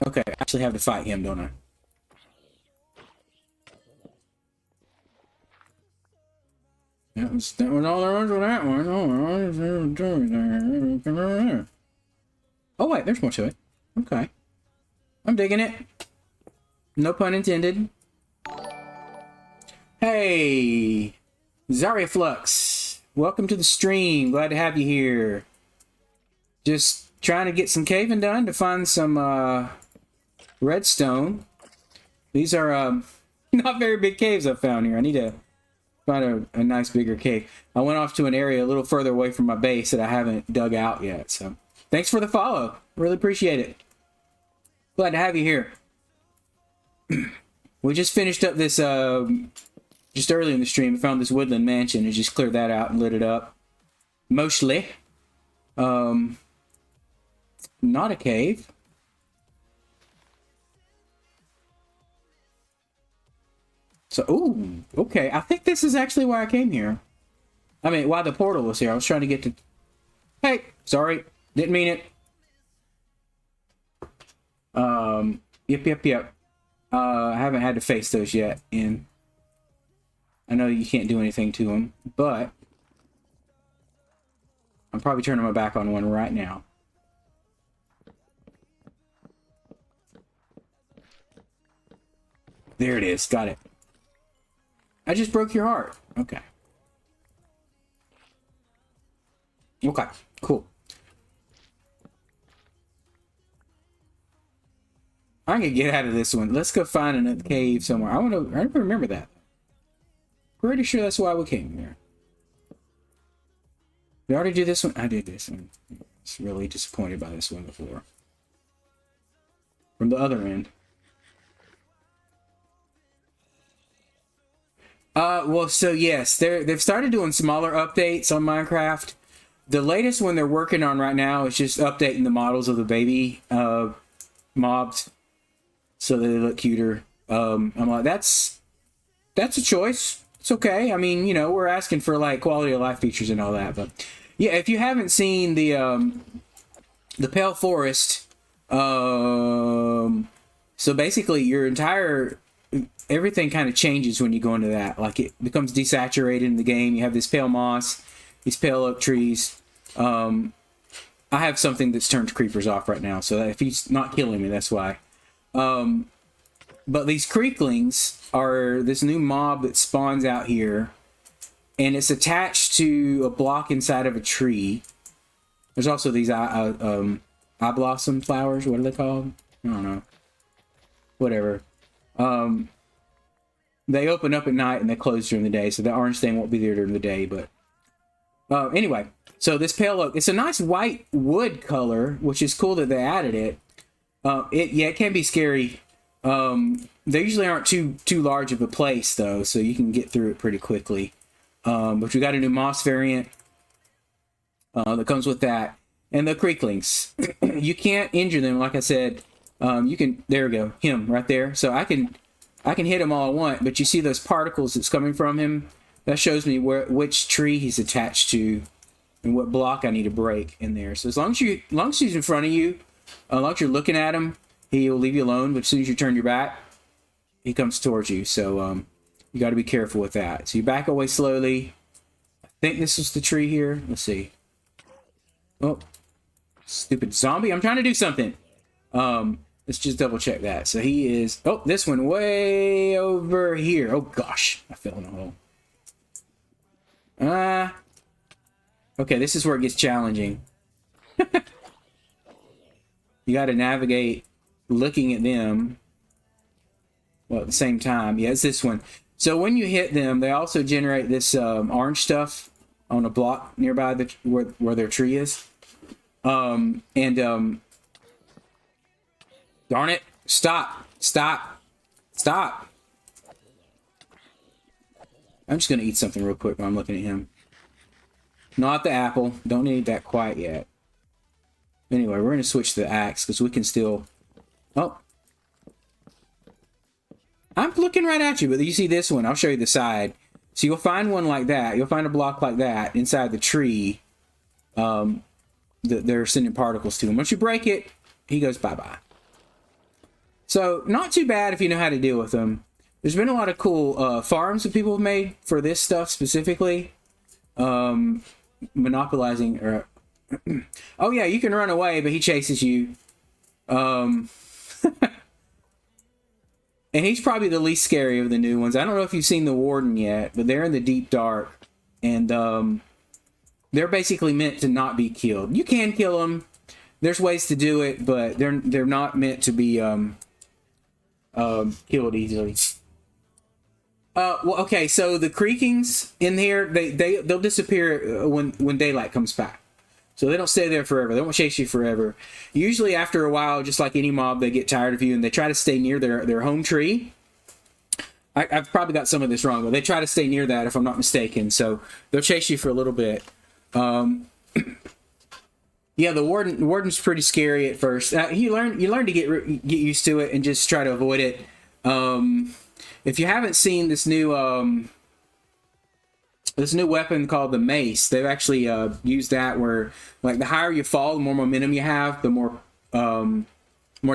Okay, I actually have to fight him, don't I? That was all there was with that one. Oh, wait, there's more to it. Okay. I'm digging it. No pun intended. Hey, Zarya Flux. Welcome to the stream. Glad to have you here. Just trying to get some caving done to find some redstone. These are not very big caves I've found here. I need to find a nice bigger cave. I went off to an area a little further away from my base that I haven't dug out yet. So thanks for the follow. Really appreciate it. Glad to have you here. We just finished up this just early in the stream. I found this woodland mansion and just cleared that out and lit it up. Mostly. Not a cave. So, ooh, okay. I think this is actually why I came here. I mean, why the portal was here. I was trying to get to... Hey, sorry. Didn't mean it. Yep. I haven't had to face those yet, and I know you can't do anything to them, but I'm probably turning my back on one right now. There it is. Got it. I just broke your heart. Okay. Okay. Cool. I'm gonna get out of this one. Let's go find another cave somewhere. I don't remember that. Pretty sure that's why we came here. Did I already do this one? I did this one. I was really disappointed by this one before. from the other end. Well, so yes, they've started doing smaller updates on Minecraft. The latest one they're working on right now is just updating the models of the baby mobs so that they look cuter. I'm like, that's a choice. It's okay. I mean, you know, we're asking for like quality of life features and all that, but yeah, if you haven't seen the Pale Forest, so basically your entire everything kind of changes when you go into that. Like it becomes desaturated in the game. You have this pale moss, these pale oak trees. I have something that's turned creepers off right now, so that if he's not killing me, that's why. But these creeklings are this new mob that spawns out here, and it's attached to a block inside of a tree. There's also these eye blossom flowers. What are they called? I don't know. Whatever. They open up at night and they close during the day, so the orange thing won't be there during the day. But anyway, so this pale oak, it's a nice white wood color, which is cool that they added it. It can be scary. They usually aren't too large of a place though, so you can get through it pretty quickly. But we got a new moss variant that comes with that, and the creeklings. You can't injure them, like I said. You can. There we go. Him right there. So I can hit him all I want, but you see those particles that's coming from him? That shows me which tree he's attached to and what block I need to break in there. So as long as he's in front of you, as long as you're looking at him, he'll leave you alone. But as soon as you turn your back, he comes towards you. So you got to be careful with that. So you back away slowly. I think this is the tree here. Let's see. Oh, stupid zombie! I'm trying to do something. Let's just double check that. So he is... Oh, this one way over here. Oh, gosh. I fell in a hole. Okay, this is where it gets challenging. You got to navigate looking at them. Well, at the same time. Yeah, it's this one. So when you hit them, they also generate this orange stuff on a block nearby where their tree is. Darn it. Stop. I'm just going to eat something real quick while I'm looking at him. Not the apple. Don't need that quite yet. Anyway, we're going to switch to the axe because we can still... Oh. I'm looking right at you, but you see this one. I'll show you the side. So you'll find one like that. You'll find a block like that inside the tree that they're sending particles to. And once you break it, he goes bye-bye. So, not too bad if you know how to deal with them. There's been a lot of cool farms that people have made for this stuff specifically. Monopolizing... Or, oh yeah, you can run away, but he chases you. And he's probably the least scary of the new ones. I don't know if you've seen the Warden yet, but they're in the deep dark. And they're basically meant to not be killed. You can kill them. There's ways to do it, but they're not meant to be... killed easily. Well, okay, so the creakings in here, they'll disappear when daylight comes back. So they don't stay there forever. They won't chase you forever. Usually after a while, just like any mob, they get tired of you and they try to stay near their home tree. I've probably got some of this wrong, but they try to stay near that if I'm not mistaken. So they'll chase you for a little bit. Yeah, the warden's pretty scary at first. You learn to get used to it and just try to avoid it. If you haven't seen this new weapon called the mace, they've actually used that where like the higher you fall, the more momentum you have, the more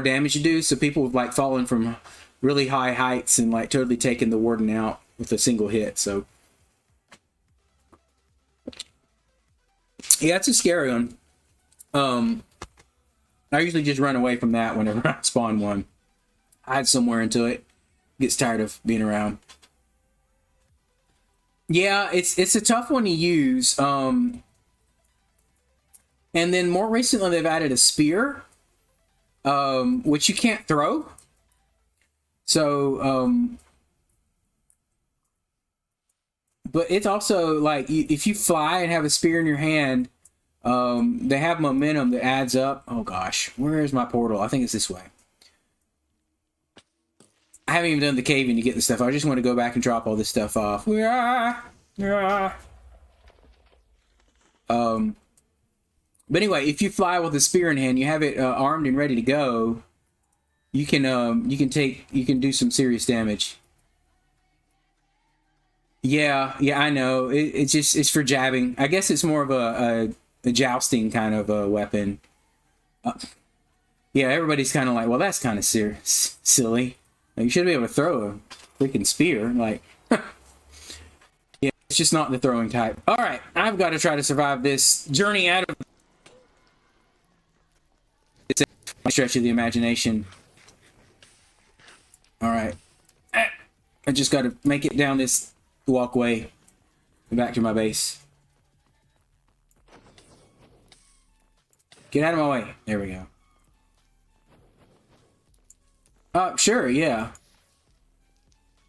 damage you do. So people have like fallen from really high heights and like totally taken the warden out with a single hit. So yeah, it's a scary one. I usually just run away from that whenever I spawn one. Hide somewhere into it. Gets tired of being around. Yeah, it's a tough one to use. And then more recently they've added a spear, which you can't throw. So, but it's also like if you fly and have a spear in your hand, they have momentum that adds up. Oh gosh, where is my portal? I think it's this way. I haven't even done the caving to get the stuff. I just want to go back and drop all this stuff off. But anyway, if you fly with a spear in hand, you have it armed and ready to go. You can do some serious damage. Yeah, I know. It's for jabbing. I guess it's more of a jousting kind of a weapon. Yeah, everybody's kind of like, well, that's kind of silly. Like, you should be able to throw a freaking spear. Like, yeah, it's just not the throwing type. All right, I've got to try to survive this journey out of it's a stretch of the imagination. All right, I just got to make it down this walkway back to my base. Get out of my way. There we go. Sure, yeah.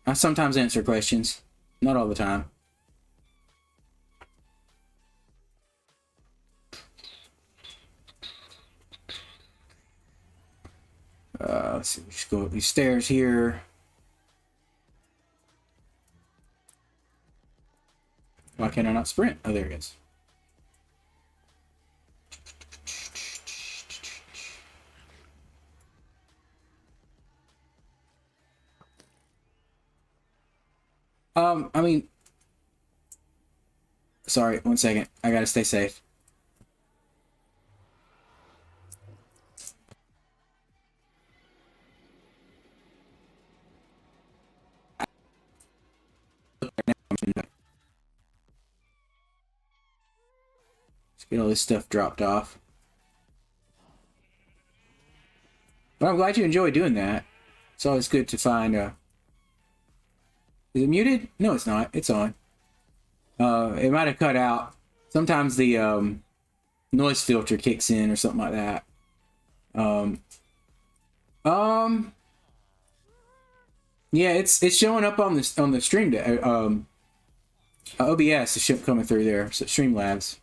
I sometimes answer questions. Not all the time. Let's see. Just go up these stairs here. Why can I not sprint? Oh, there it is. I mean, sorry, one second. I gotta stay safe. Let's get all this stuff dropped off. Well, I'm glad you enjoy doing that. It's always good to find Is it muted? No, it's not. It's on. It might have cut out. Sometimes the noise filter kicks in or something like that. Yeah, it's showing up on the stream. OBS is coming through there. So Streamlabs.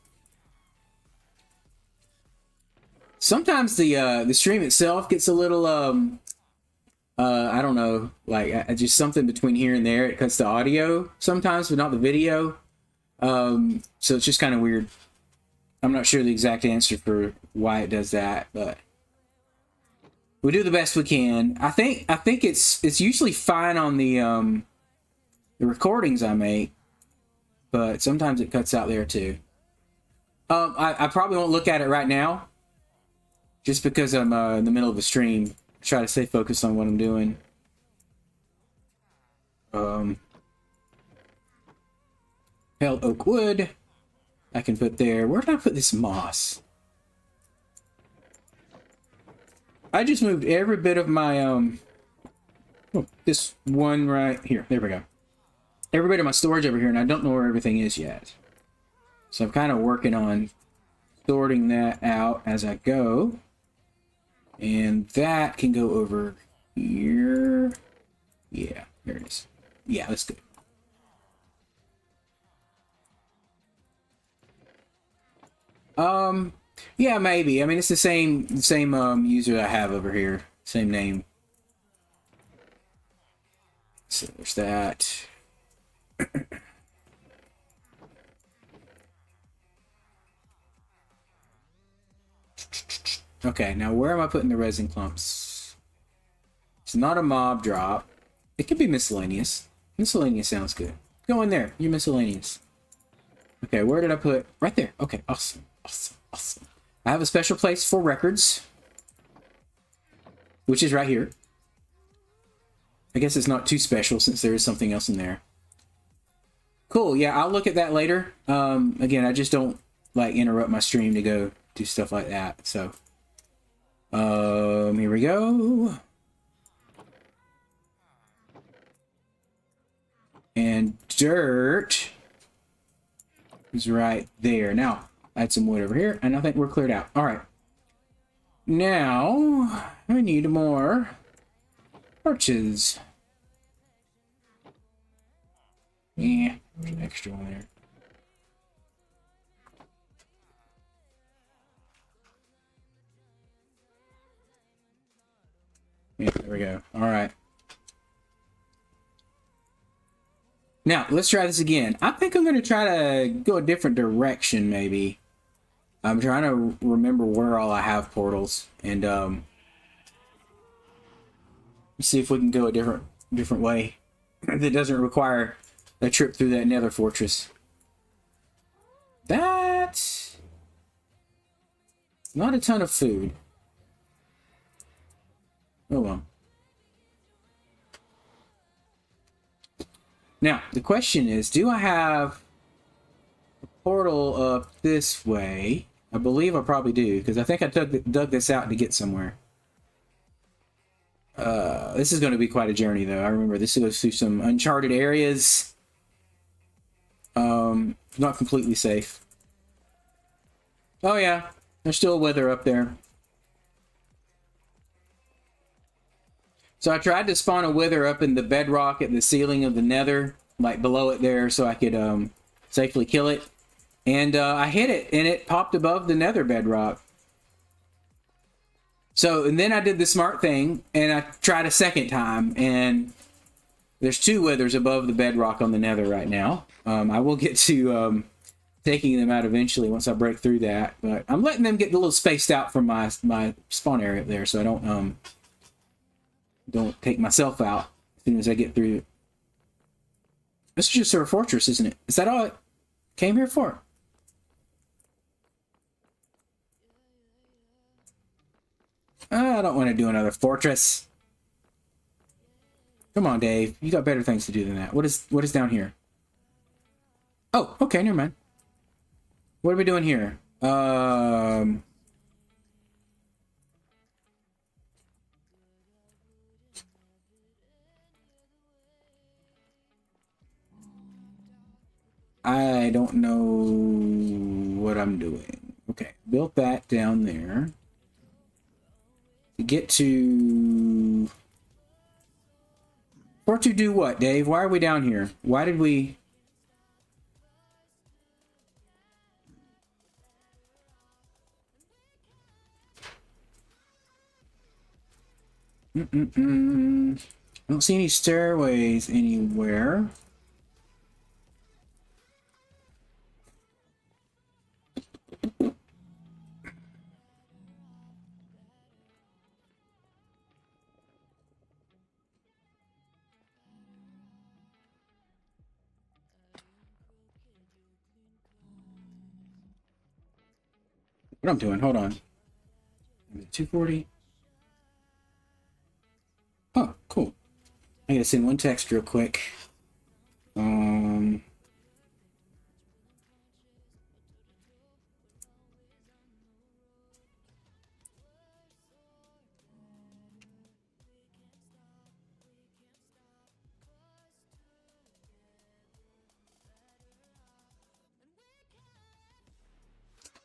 Sometimes the stream itself gets a little I don't know, like just something between here and there. It cuts the audio sometimes, but not the video. So it's just kind of weird. I'm not sure the exact answer for why it does that, but we do the best we can. I think it's usually fine on the recordings I make, but sometimes it cuts out there too. I probably won't look at it right now, just because I'm in the middle of a stream. Try to stay focused on what I'm doing. Pale oak wood. I can put there. Where did I put this moss? I just moved every bit of my this one right here. There we go. Every bit of my storage over here, and I don't know where everything is yet. So I'm kind of working on sorting that out as I go. And that can go over here. Yeah, there it is. Yeah, that's good. Yeah, maybe. I mean, it's the same user I have over here. Same name. So there's that. Okay, now where am I putting the resin clumps? It's not a mob drop. It could be miscellaneous. Miscellaneous sounds good. Go in there. You're miscellaneous. Okay, where did I put? Right there. Okay, awesome. Awesome. Awesome. I have a special place for records, which is right here. I guess it's not too special since there is something else in there. Cool. Yeah, I'll look at that later. Again, I just don't like interrupt my stream to go do stuff like that. So, here we go. And dirt is right there. Now, add some wood over here, and I think we're cleared out. All right. Now, I need more torches. Yeah, there's an extra one there. Yeah, there we go. All right. Now, let's try this again. I think I'm going to try to go a different direction, maybe. I'm trying to remember where all I have portals. And, see if we can go a different way that doesn't require a trip through that nether fortress. That's not a ton of food. Oh well. Now, the question is, do I have a portal up this way? I believe I probably do, because I think I dug this out to get somewhere. This is going to be quite a journey, though. I remember this goes through some uncharted areas. Not completely safe. Oh, yeah. There's still weather up there. So I tried to spawn a wither up in the bedrock at the ceiling of the nether, like below it there, so I could safely kill it. And I hit it, and it popped above the nether bedrock. So, and then I did the smart thing, and I tried a second time, and there's 2 withers above the bedrock on the nether right now. I will get to taking them out eventually once I break through that, but I'm letting them get a little spaced out from my spawn area up there, so I don't take myself out as soon as I get through it. This is just a fortress, isn't it? Is that all it came here for? I don't want to do another fortress. Come on, Dave. You got better things to do than that. What is down here? Oh, okay, never mind. What are we doing here? I don't know what I'm doing. Okay, built that down there. To get to... For to do what, Dave? Why are we down here? Why did we... I don't see any stairways anywhere. What I'm doing, hold on. 240. Oh, cool. I gotta send one text real quick.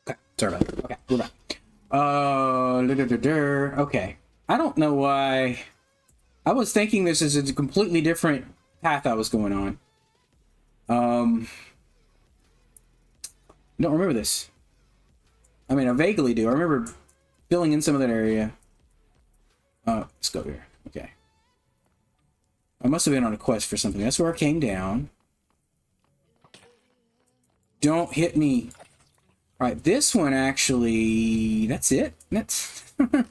Okay, sorry about that. Okay, we're back. Okay. I don't know why. I was thinking this is a completely different path I was going on. I don't remember this. I mean, I vaguely do. I remember filling in some of that area. Let's go here. Okay. I must have been on a quest for something. That's where I came down. Don't hit me. All right, this one actually, that's it. That's not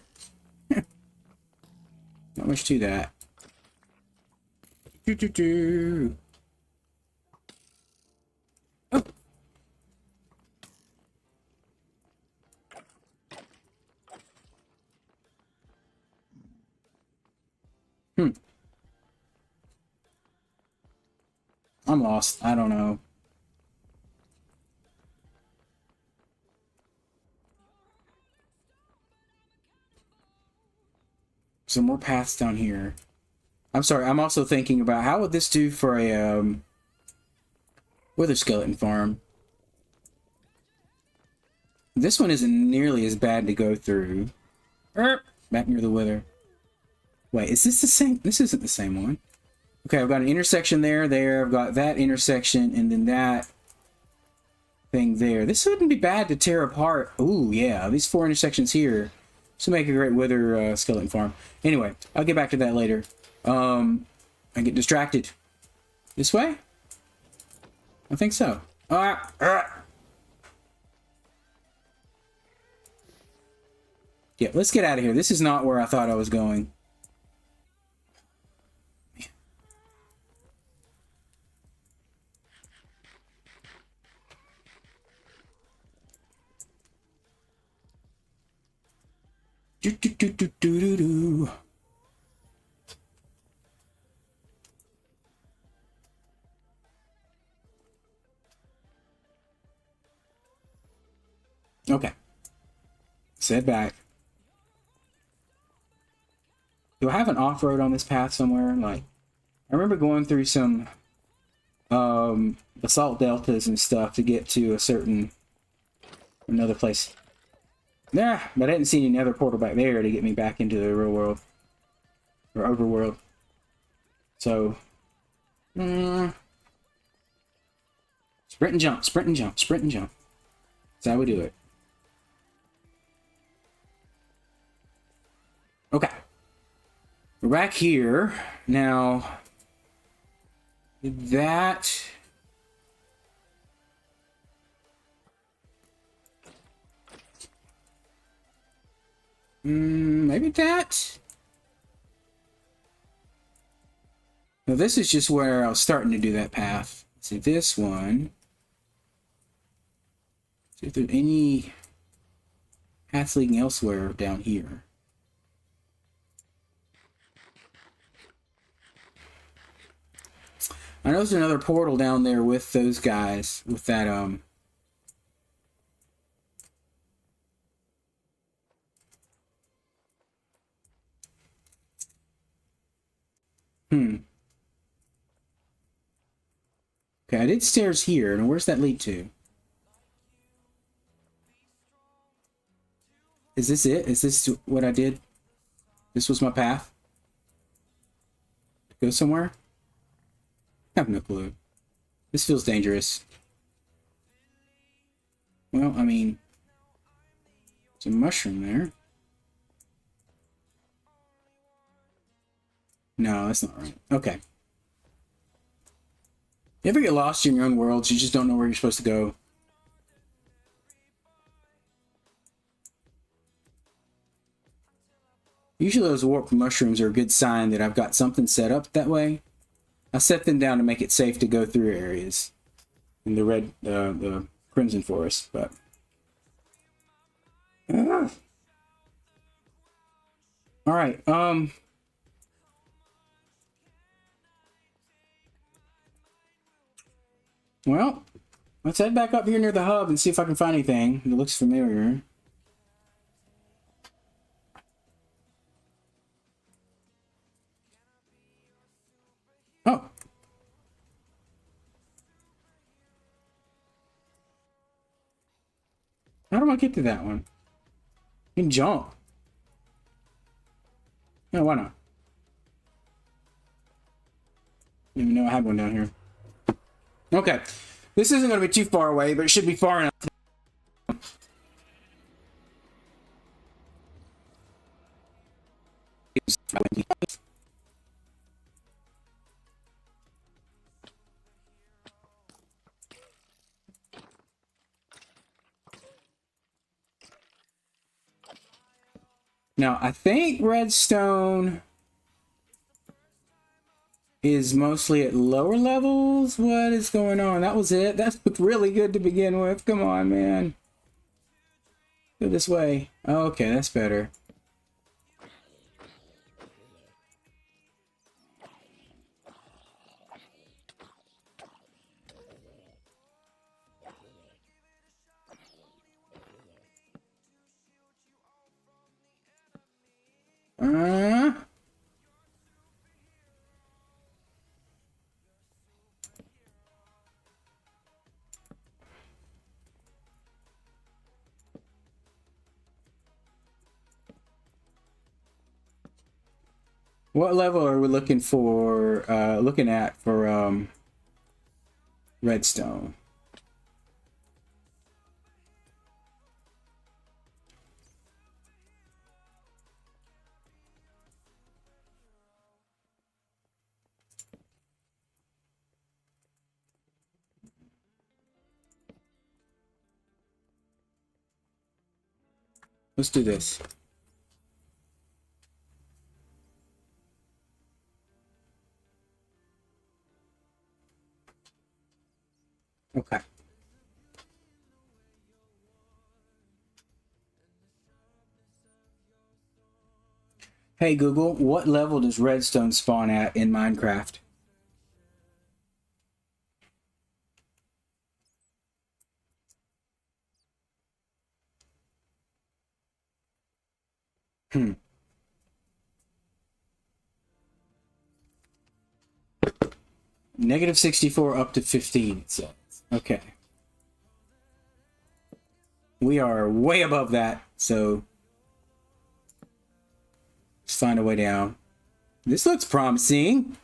much to that. Oh. I'm lost. I don't know. Some more paths down here. I'm sorry, I'm also thinking about how would this do for a wither skeleton farm. This one isn't nearly as bad to go through. Back near the wither. Wait, is this the same? This isn't the same one. Okay, I've got an intersection there. I've got that intersection, and then that thing there. This wouldn't be bad to tear apart. Ooh, yeah, these 4 intersections here. This will make a great wither skeleton farm. Anyway, I'll get back to that later. I get distracted. This way? I think so. Yeah, let's get out of here. This is not where I thought I was going. Do, do, do, do, do, do, do. Okay. Set back. Do I have an off-road on this path somewhere? Like, I remember going through some basalt deltas and stuff to get to a certain another place. Nah, but I didn't see any nether portal back there to get me back into the real world or overworld. So, sprint and jump, sprint and jump, sprint and jump. That's how we do it. Okay. We're back here. Now, that... maybe that? Now, this is just where I was starting to do that path. See, this one. See if there's any paths leading elsewhere down here. I know there's another portal down there with those guys, with that, Okay, I did stairs here, and where's that lead to? Is this it? Is this what I did? This was my path? Go somewhere? I have no clue. This feels dangerous. Well, I mean, there's a mushroom there. No, that's not right. Okay. You ever get lost in your own worlds? You just don't know where you're supposed to go. Usually those warped mushrooms are a good sign that I've got something set up that way. I set them down to make it safe to go through areas in the red, the crimson forest, but... Alright, well, let's head back up here near the hub and see if I can find anything that looks familiar. Oh. How do I get to that one? You can jump. No, why not? Didn't even know I had one down here. Okay. This isn't going to be too far away, but it should be far enough. Now, I think redstone is mostly at lower levels. What is going on? That was it. That looked really good to begin with. Come on, man. Go this way. Okay, that's better. What level are we looking for? Looking at for redstone? Let's do this. Okay. Hey Google, what level does redstone spawn at in Minecraft? Negative 64 up to 15, it says. Okay. We are way above that, so let's find a way down. This looks promising.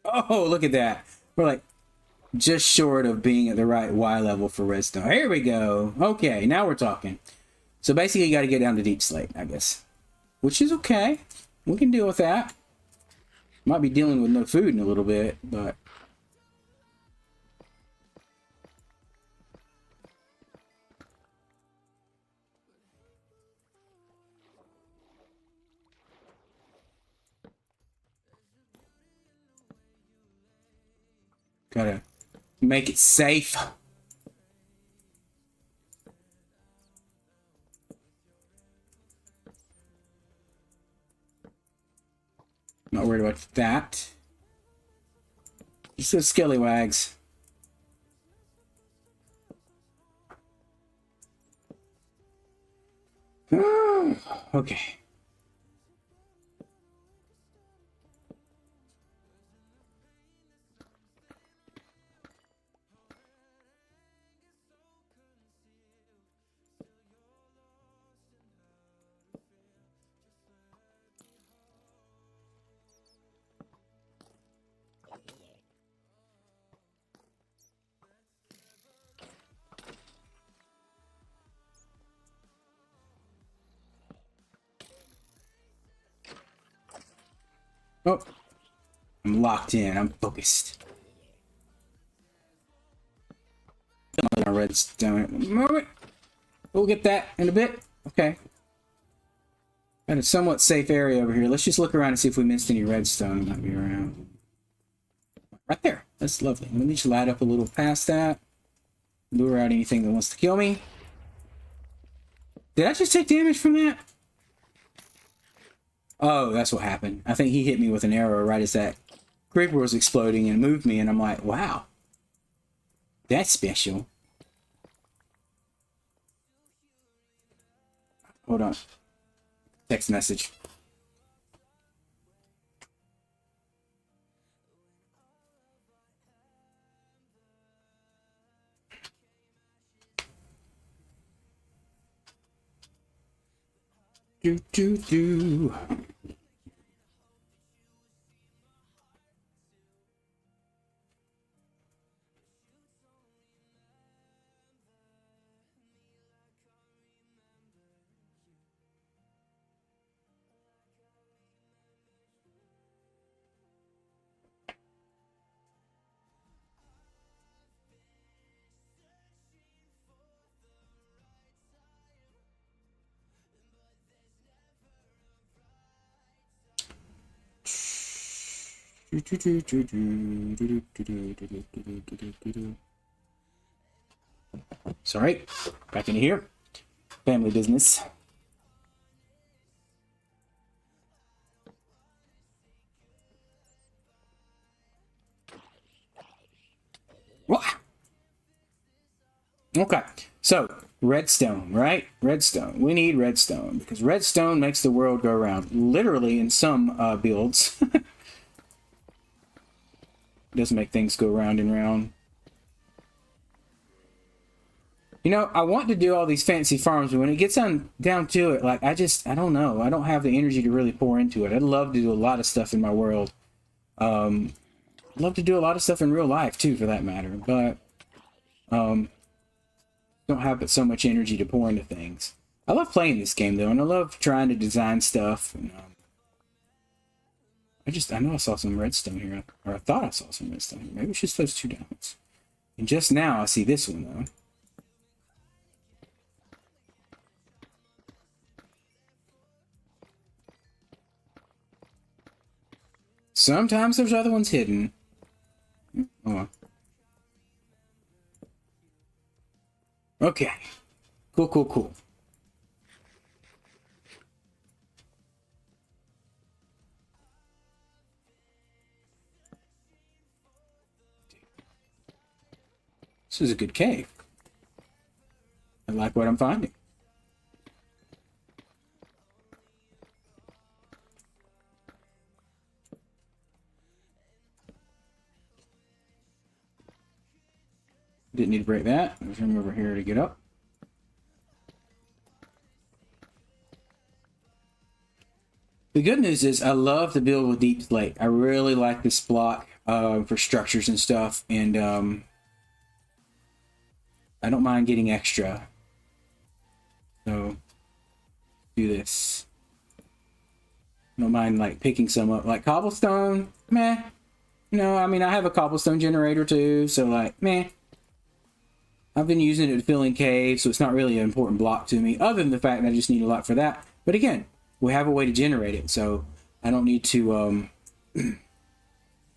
Oh, look at that. We're like just short of being at the right Y level for redstone. Here we go. Okay, now we're talking. So basically you got to get down to deep slate, I guess. Which is okay. We can deal with that. Might be dealing with no food in a little bit, but... Gotta make it safe. Not worried about that. Just those skillywags. Okay. Oh, I'm locked in. I'm focused. Redstone. Moment. We'll get that in a bit. Okay. Got a somewhat safe area over here. Let's just look around and see if we missed any redstone that might be around. Right there. That's lovely. Let me just light up a little past that. Lure out anything that wants to kill me. Did I just take damage from that? Oh, that's what happened. I think he hit me with an arrow right as that creeper was exploding and moved me, and I'm like, wow. That's special. Hold on. Text message. Do. Sorry, back in here. Family business. Okay, so redstone, right? Redstone. We need redstone because redstone makes the world go round. Literally, in some builds, doesn't make things go round and round. You know, I want to do all these fancy farms, but when it gets down to it, like, I don't know. I don't have the energy to really pour into it. I'd love to do a lot of stuff in my world. I'd love to do a lot of stuff in real life, too, for that matter. But, don't have so much energy to pour into things. I love playing this game, though, and I love trying to design stuff. And, I know I saw some redstone here, or I thought I saw some redstone here. Maybe it's just those two diamonds. And just now, I see this one, though. Sometimes there's other ones hidden. Oh. Okay. Cool, cool, cool. This is a good cave. I like what I'm finding. Didn't need to break that. There's room over here to get up. The good news is I love to build with deep slate. I really like this block for structures and stuff, and I don't mind getting extra. So do this. Don't mind like picking some up. Like cobblestone, meh. You know, I mean, I have a cobblestone generator too, so like, meh. I've been using it to fill in caves, so it's not really an important block to me, other than the fact that I just need a lot for that. But again, we have a way to generate it, so I don't need to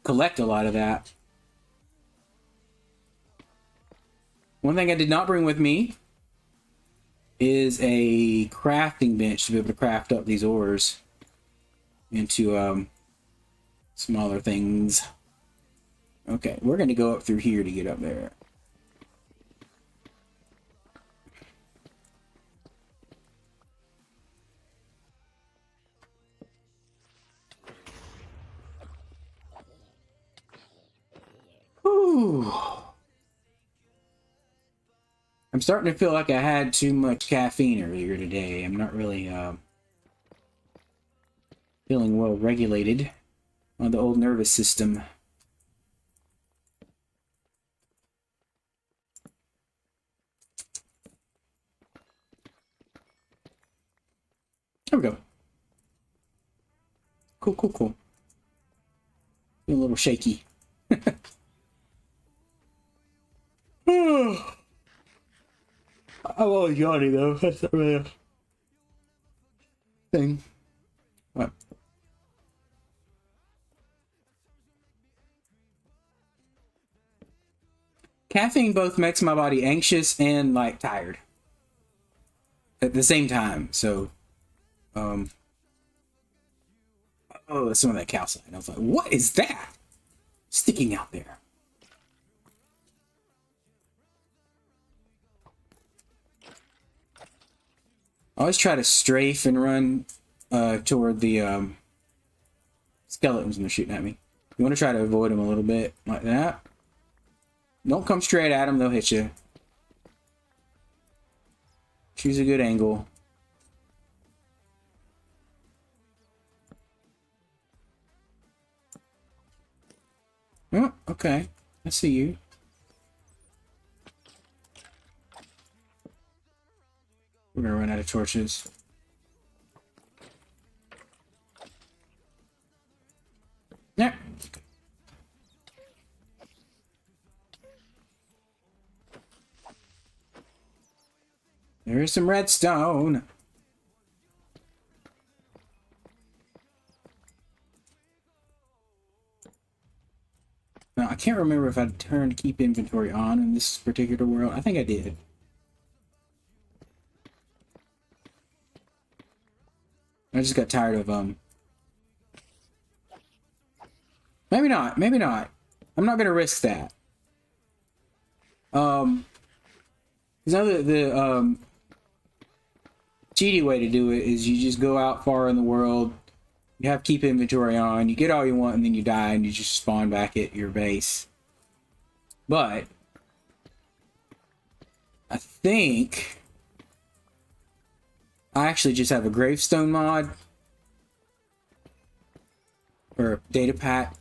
collect a lot of that. One thing I did not bring with me is a crafting bench to be able to craft up these ores into smaller things. Okay, we're going to go up through here to get up there. Whew. I'm starting to feel like I had too much caffeine earlier today. I'm not really feeling well regulated on the old nervous system. There we go. Cool, cool, cool. Feel a little shaky. I'm always yawning though. That's not really a thing. What? Caffeine both makes my body anxious and like tired at the same time. So, oh, that's some of that calcite. I was like, what is that sticking out there? I always try to strafe and run toward the skeletons when they're shooting at me. You want to try to avoid them a little bit like that. Don't come straight at them, they'll hit you. Choose a good angle. Oh, okay. I see you. We're gonna run out of torches. Yeah. There is some redstone. Now, I can't remember if I turned keep inventory on in this particular world. I think I did. I just got tired of maybe not, maybe not. I'm not gonna risk that. Because now the cheaty way to do it is you just go out far in the world, you have keep inventory on, you get all you want, and then you die and you just spawn back at your base. But I think I actually just have a gravestone mod or a data pack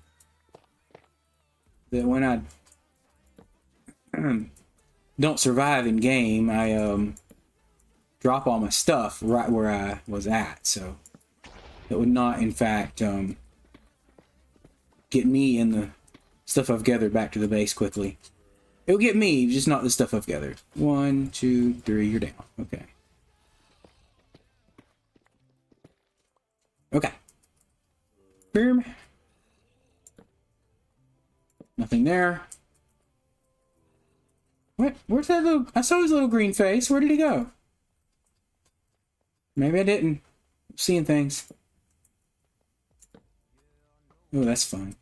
that when I don't survive in game, I drop all my stuff right where I was at, so it would not in fact get me and the stuff I've gathered back to the base quickly. It'll get me, just not the stuff I've gathered. 1, 2, 3, you're down. Okay. Okay. Boom. direction there. What? Where's that little... I saw his little green face. Where did he go? Maybe I didn't. I'm seeing things. Oh, that's fun.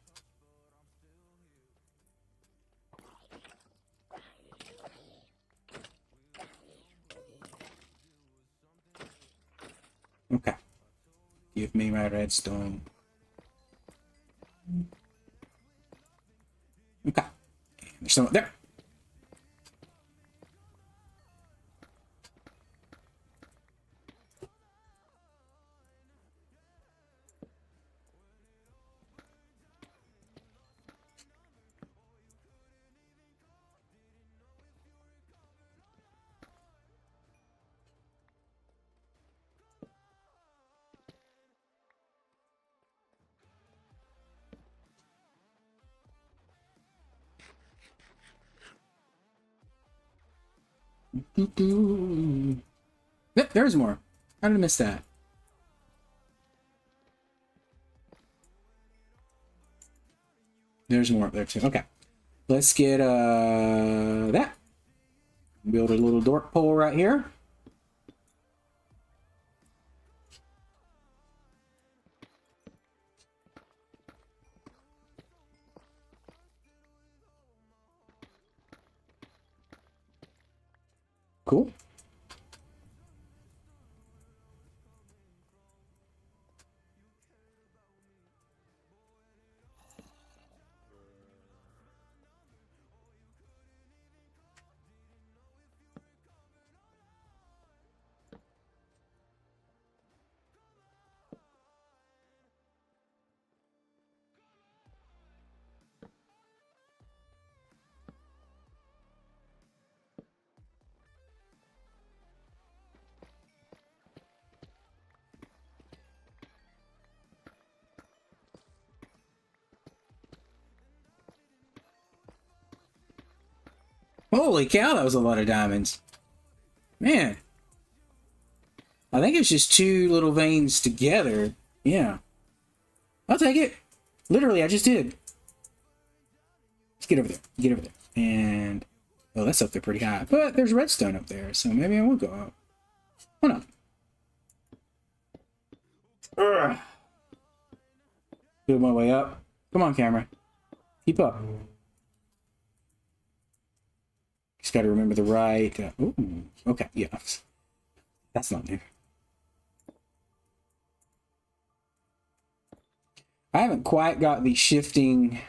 Okay. Give me my redstone. Okay. There's someone there. Yep, there's more. How did I miss that? There's more up there too. Okay. Let's get that. Build a little dork pole right here. Cool. Holy cow, that was a lot of diamonds. Man. I think it's just two little veins together. Yeah. I'll take it. Literally, I just did. Let's get over there. Get over there. And... oh, that's up there pretty high. But there's redstone up there, so maybe I will go up. Why not? Ugh. Do my way up. Come on, camera. Keep up. Just got to remember the right... ooh, okay, yeah. That's not new. I haven't quite got the shifting...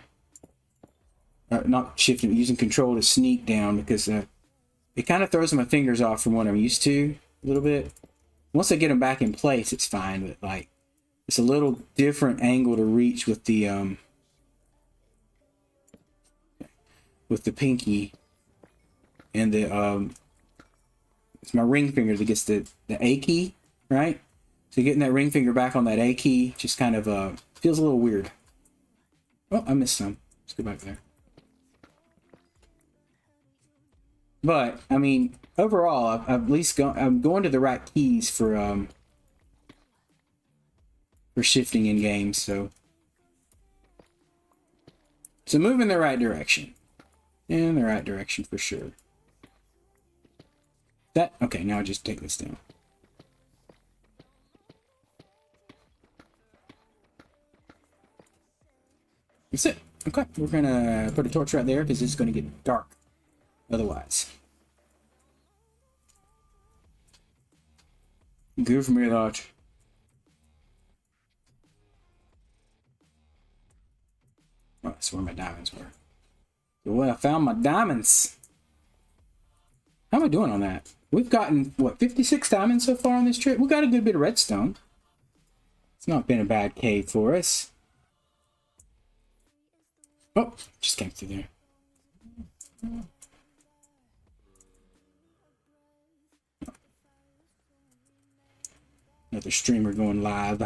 not shifting, but using control to sneak down because it kind of throws my fingers off from what I'm used to a little bit. Once I get them back in place, it's fine, but like it's a little different angle to reach with the pinky and the it's my ring finger that gets the A key, right? So getting that ring finger back on that A key just kind of feels a little weird. Oh, I missed some. Let's go back there. But I mean, overall, I've at least I'm going to the right keys for shifting in games, so move in the right direction. In the right direction for sure. That okay, now just take this down. That's it. Okay, we're gonna put a torch right there because it's gonna get dark otherwise. Give me that. Oh, that's where my diamonds were. Well, I found my diamonds. How am I doing on that? We've gotten, what, 56 diamonds so far on this trip? We got a good bit of redstone. It's not been a bad cave for us. Oh, just came through there. Another streamer going live.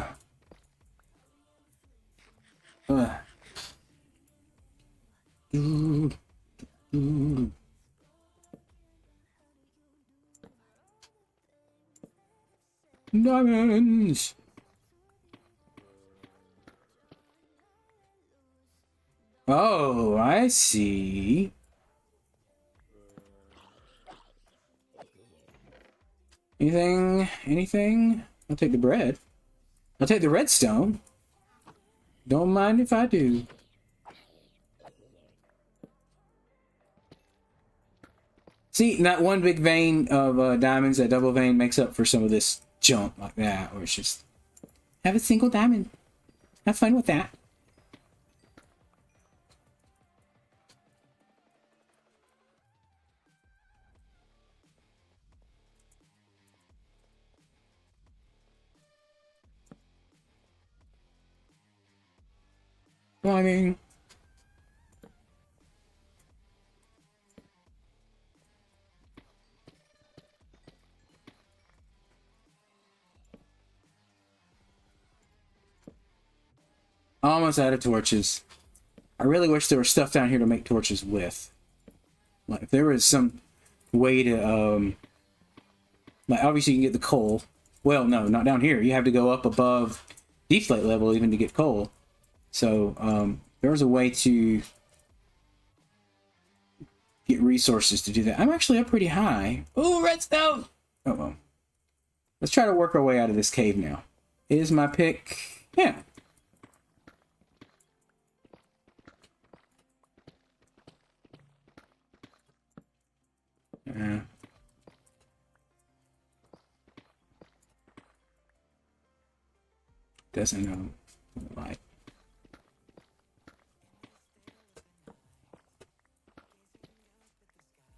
Diamonds. Oh, I see. Anything? Anything? I'll take the bread. I'll take the redstone. Don't mind if I do. See, that one big vein of diamonds, that double vein makes up for some of this junk like that, where it's just have a single diamond. Have fun with that. Well, I mean, almost out of torches. I really wish there was stuff down here to make torches with. Like, if there was some way to, like, obviously you can get the coal. Well, no, not down here. You have to go up above deflate level even to get coal. So, there was a way to get resources to do that. I'm actually up pretty high. Ooh, redstone! Oh, well. Let's try to work our way out of this cave now. Is my pick... Yeah. Doesn't know. Like...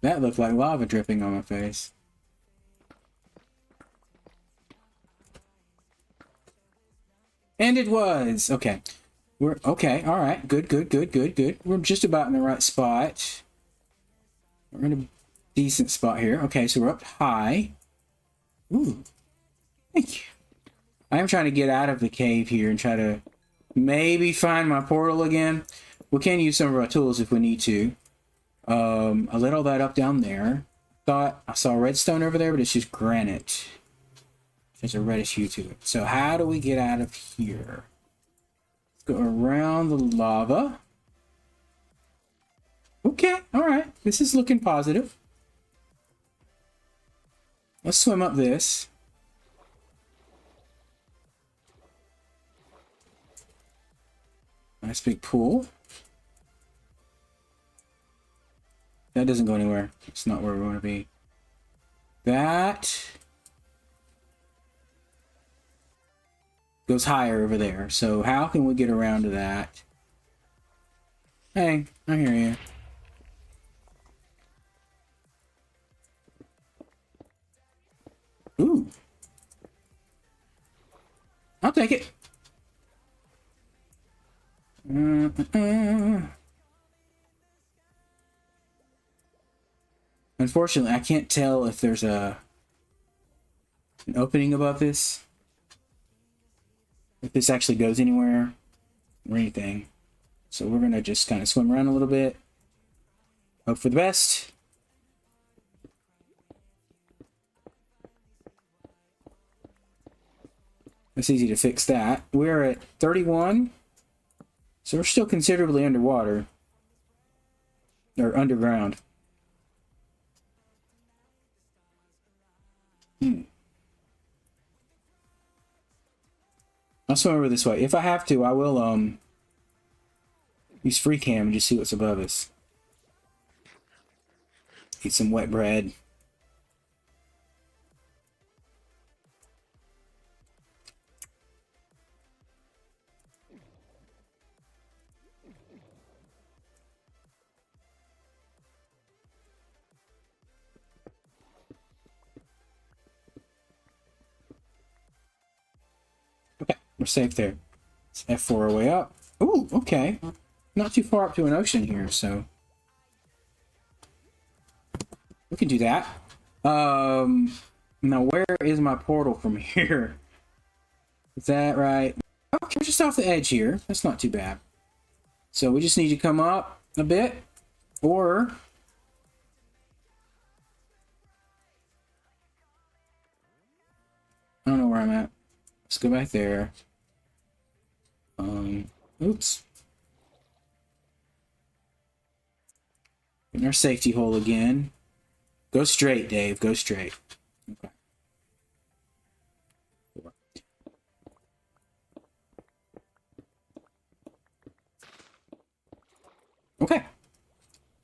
That looked like lava dripping on my face. And it was! Okay. We're... Okay, alright. Good, good, good, good, good. We're just about in the right spot. We're in a decent spot here. Okay, so we're up high. Ooh. Thank you. I am trying to get out of the cave here and try to maybe find my portal again. We can use some of our tools if we need to. I lit all that up down there. Thought I saw redstone over there, but it's just granite. There's a reddish hue to it. So how do we get out of here? Let's go around the lava. Okay, alright. This is looking positive. Let's swim up this. Nice big pool. That doesn't go anywhere. It's not where we want to be. That goes higher over there. So how can we get around to that? Hey, I hear you. Ooh. I'll take it. Unfortunately, I can't tell if there's an opening above this. If this actually goes anywhere or anything. So we're going to just kind of swim around a little bit. Hope for the best. It's easy to fix that. We're at 31. So we're still considerably underwater. Or underground. I'll swim over this way. If I have to, I will use free cam and just see what's above us. Eat some wet bread. Okay, we're safe there. Let's F4 our way up. Ooh, okay. Not too far up to an ocean here, so we can do that. Now where is my portal from here? Is that right? Okay, we're just off the edge here. That's not too bad. So we just need to come up a bit, or I don't know where I'm at. Let's go back there. Oops. In our safety hole again. Go straight, Dave. Go straight. Okay. Okay.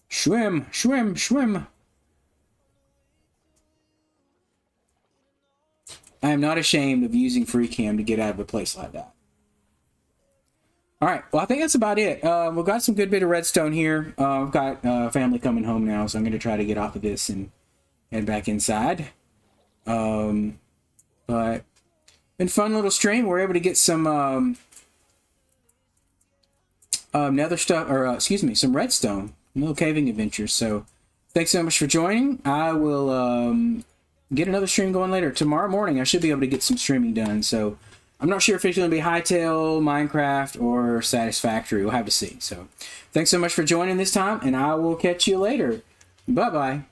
Swim, swim, swim. I am not ashamed of using free cam to get out of a place like that. All right. Well, I think that's about it. We've got some good bit of redstone here. I've got family coming home now, so I'm going to try to get off of this and head back inside. But been fun little stream. We're able to get some nether stuff, or excuse me, some redstone, little caving adventures. So thanks so much for joining. I will get another stream going later. Tomorrow morning, I should be able to get some streaming done. So I'm not sure if it's going to be Hightail, Minecraft, or Satisfactory. We'll have to see. So thanks so much for joining this time, and I will catch you later. Bye-bye.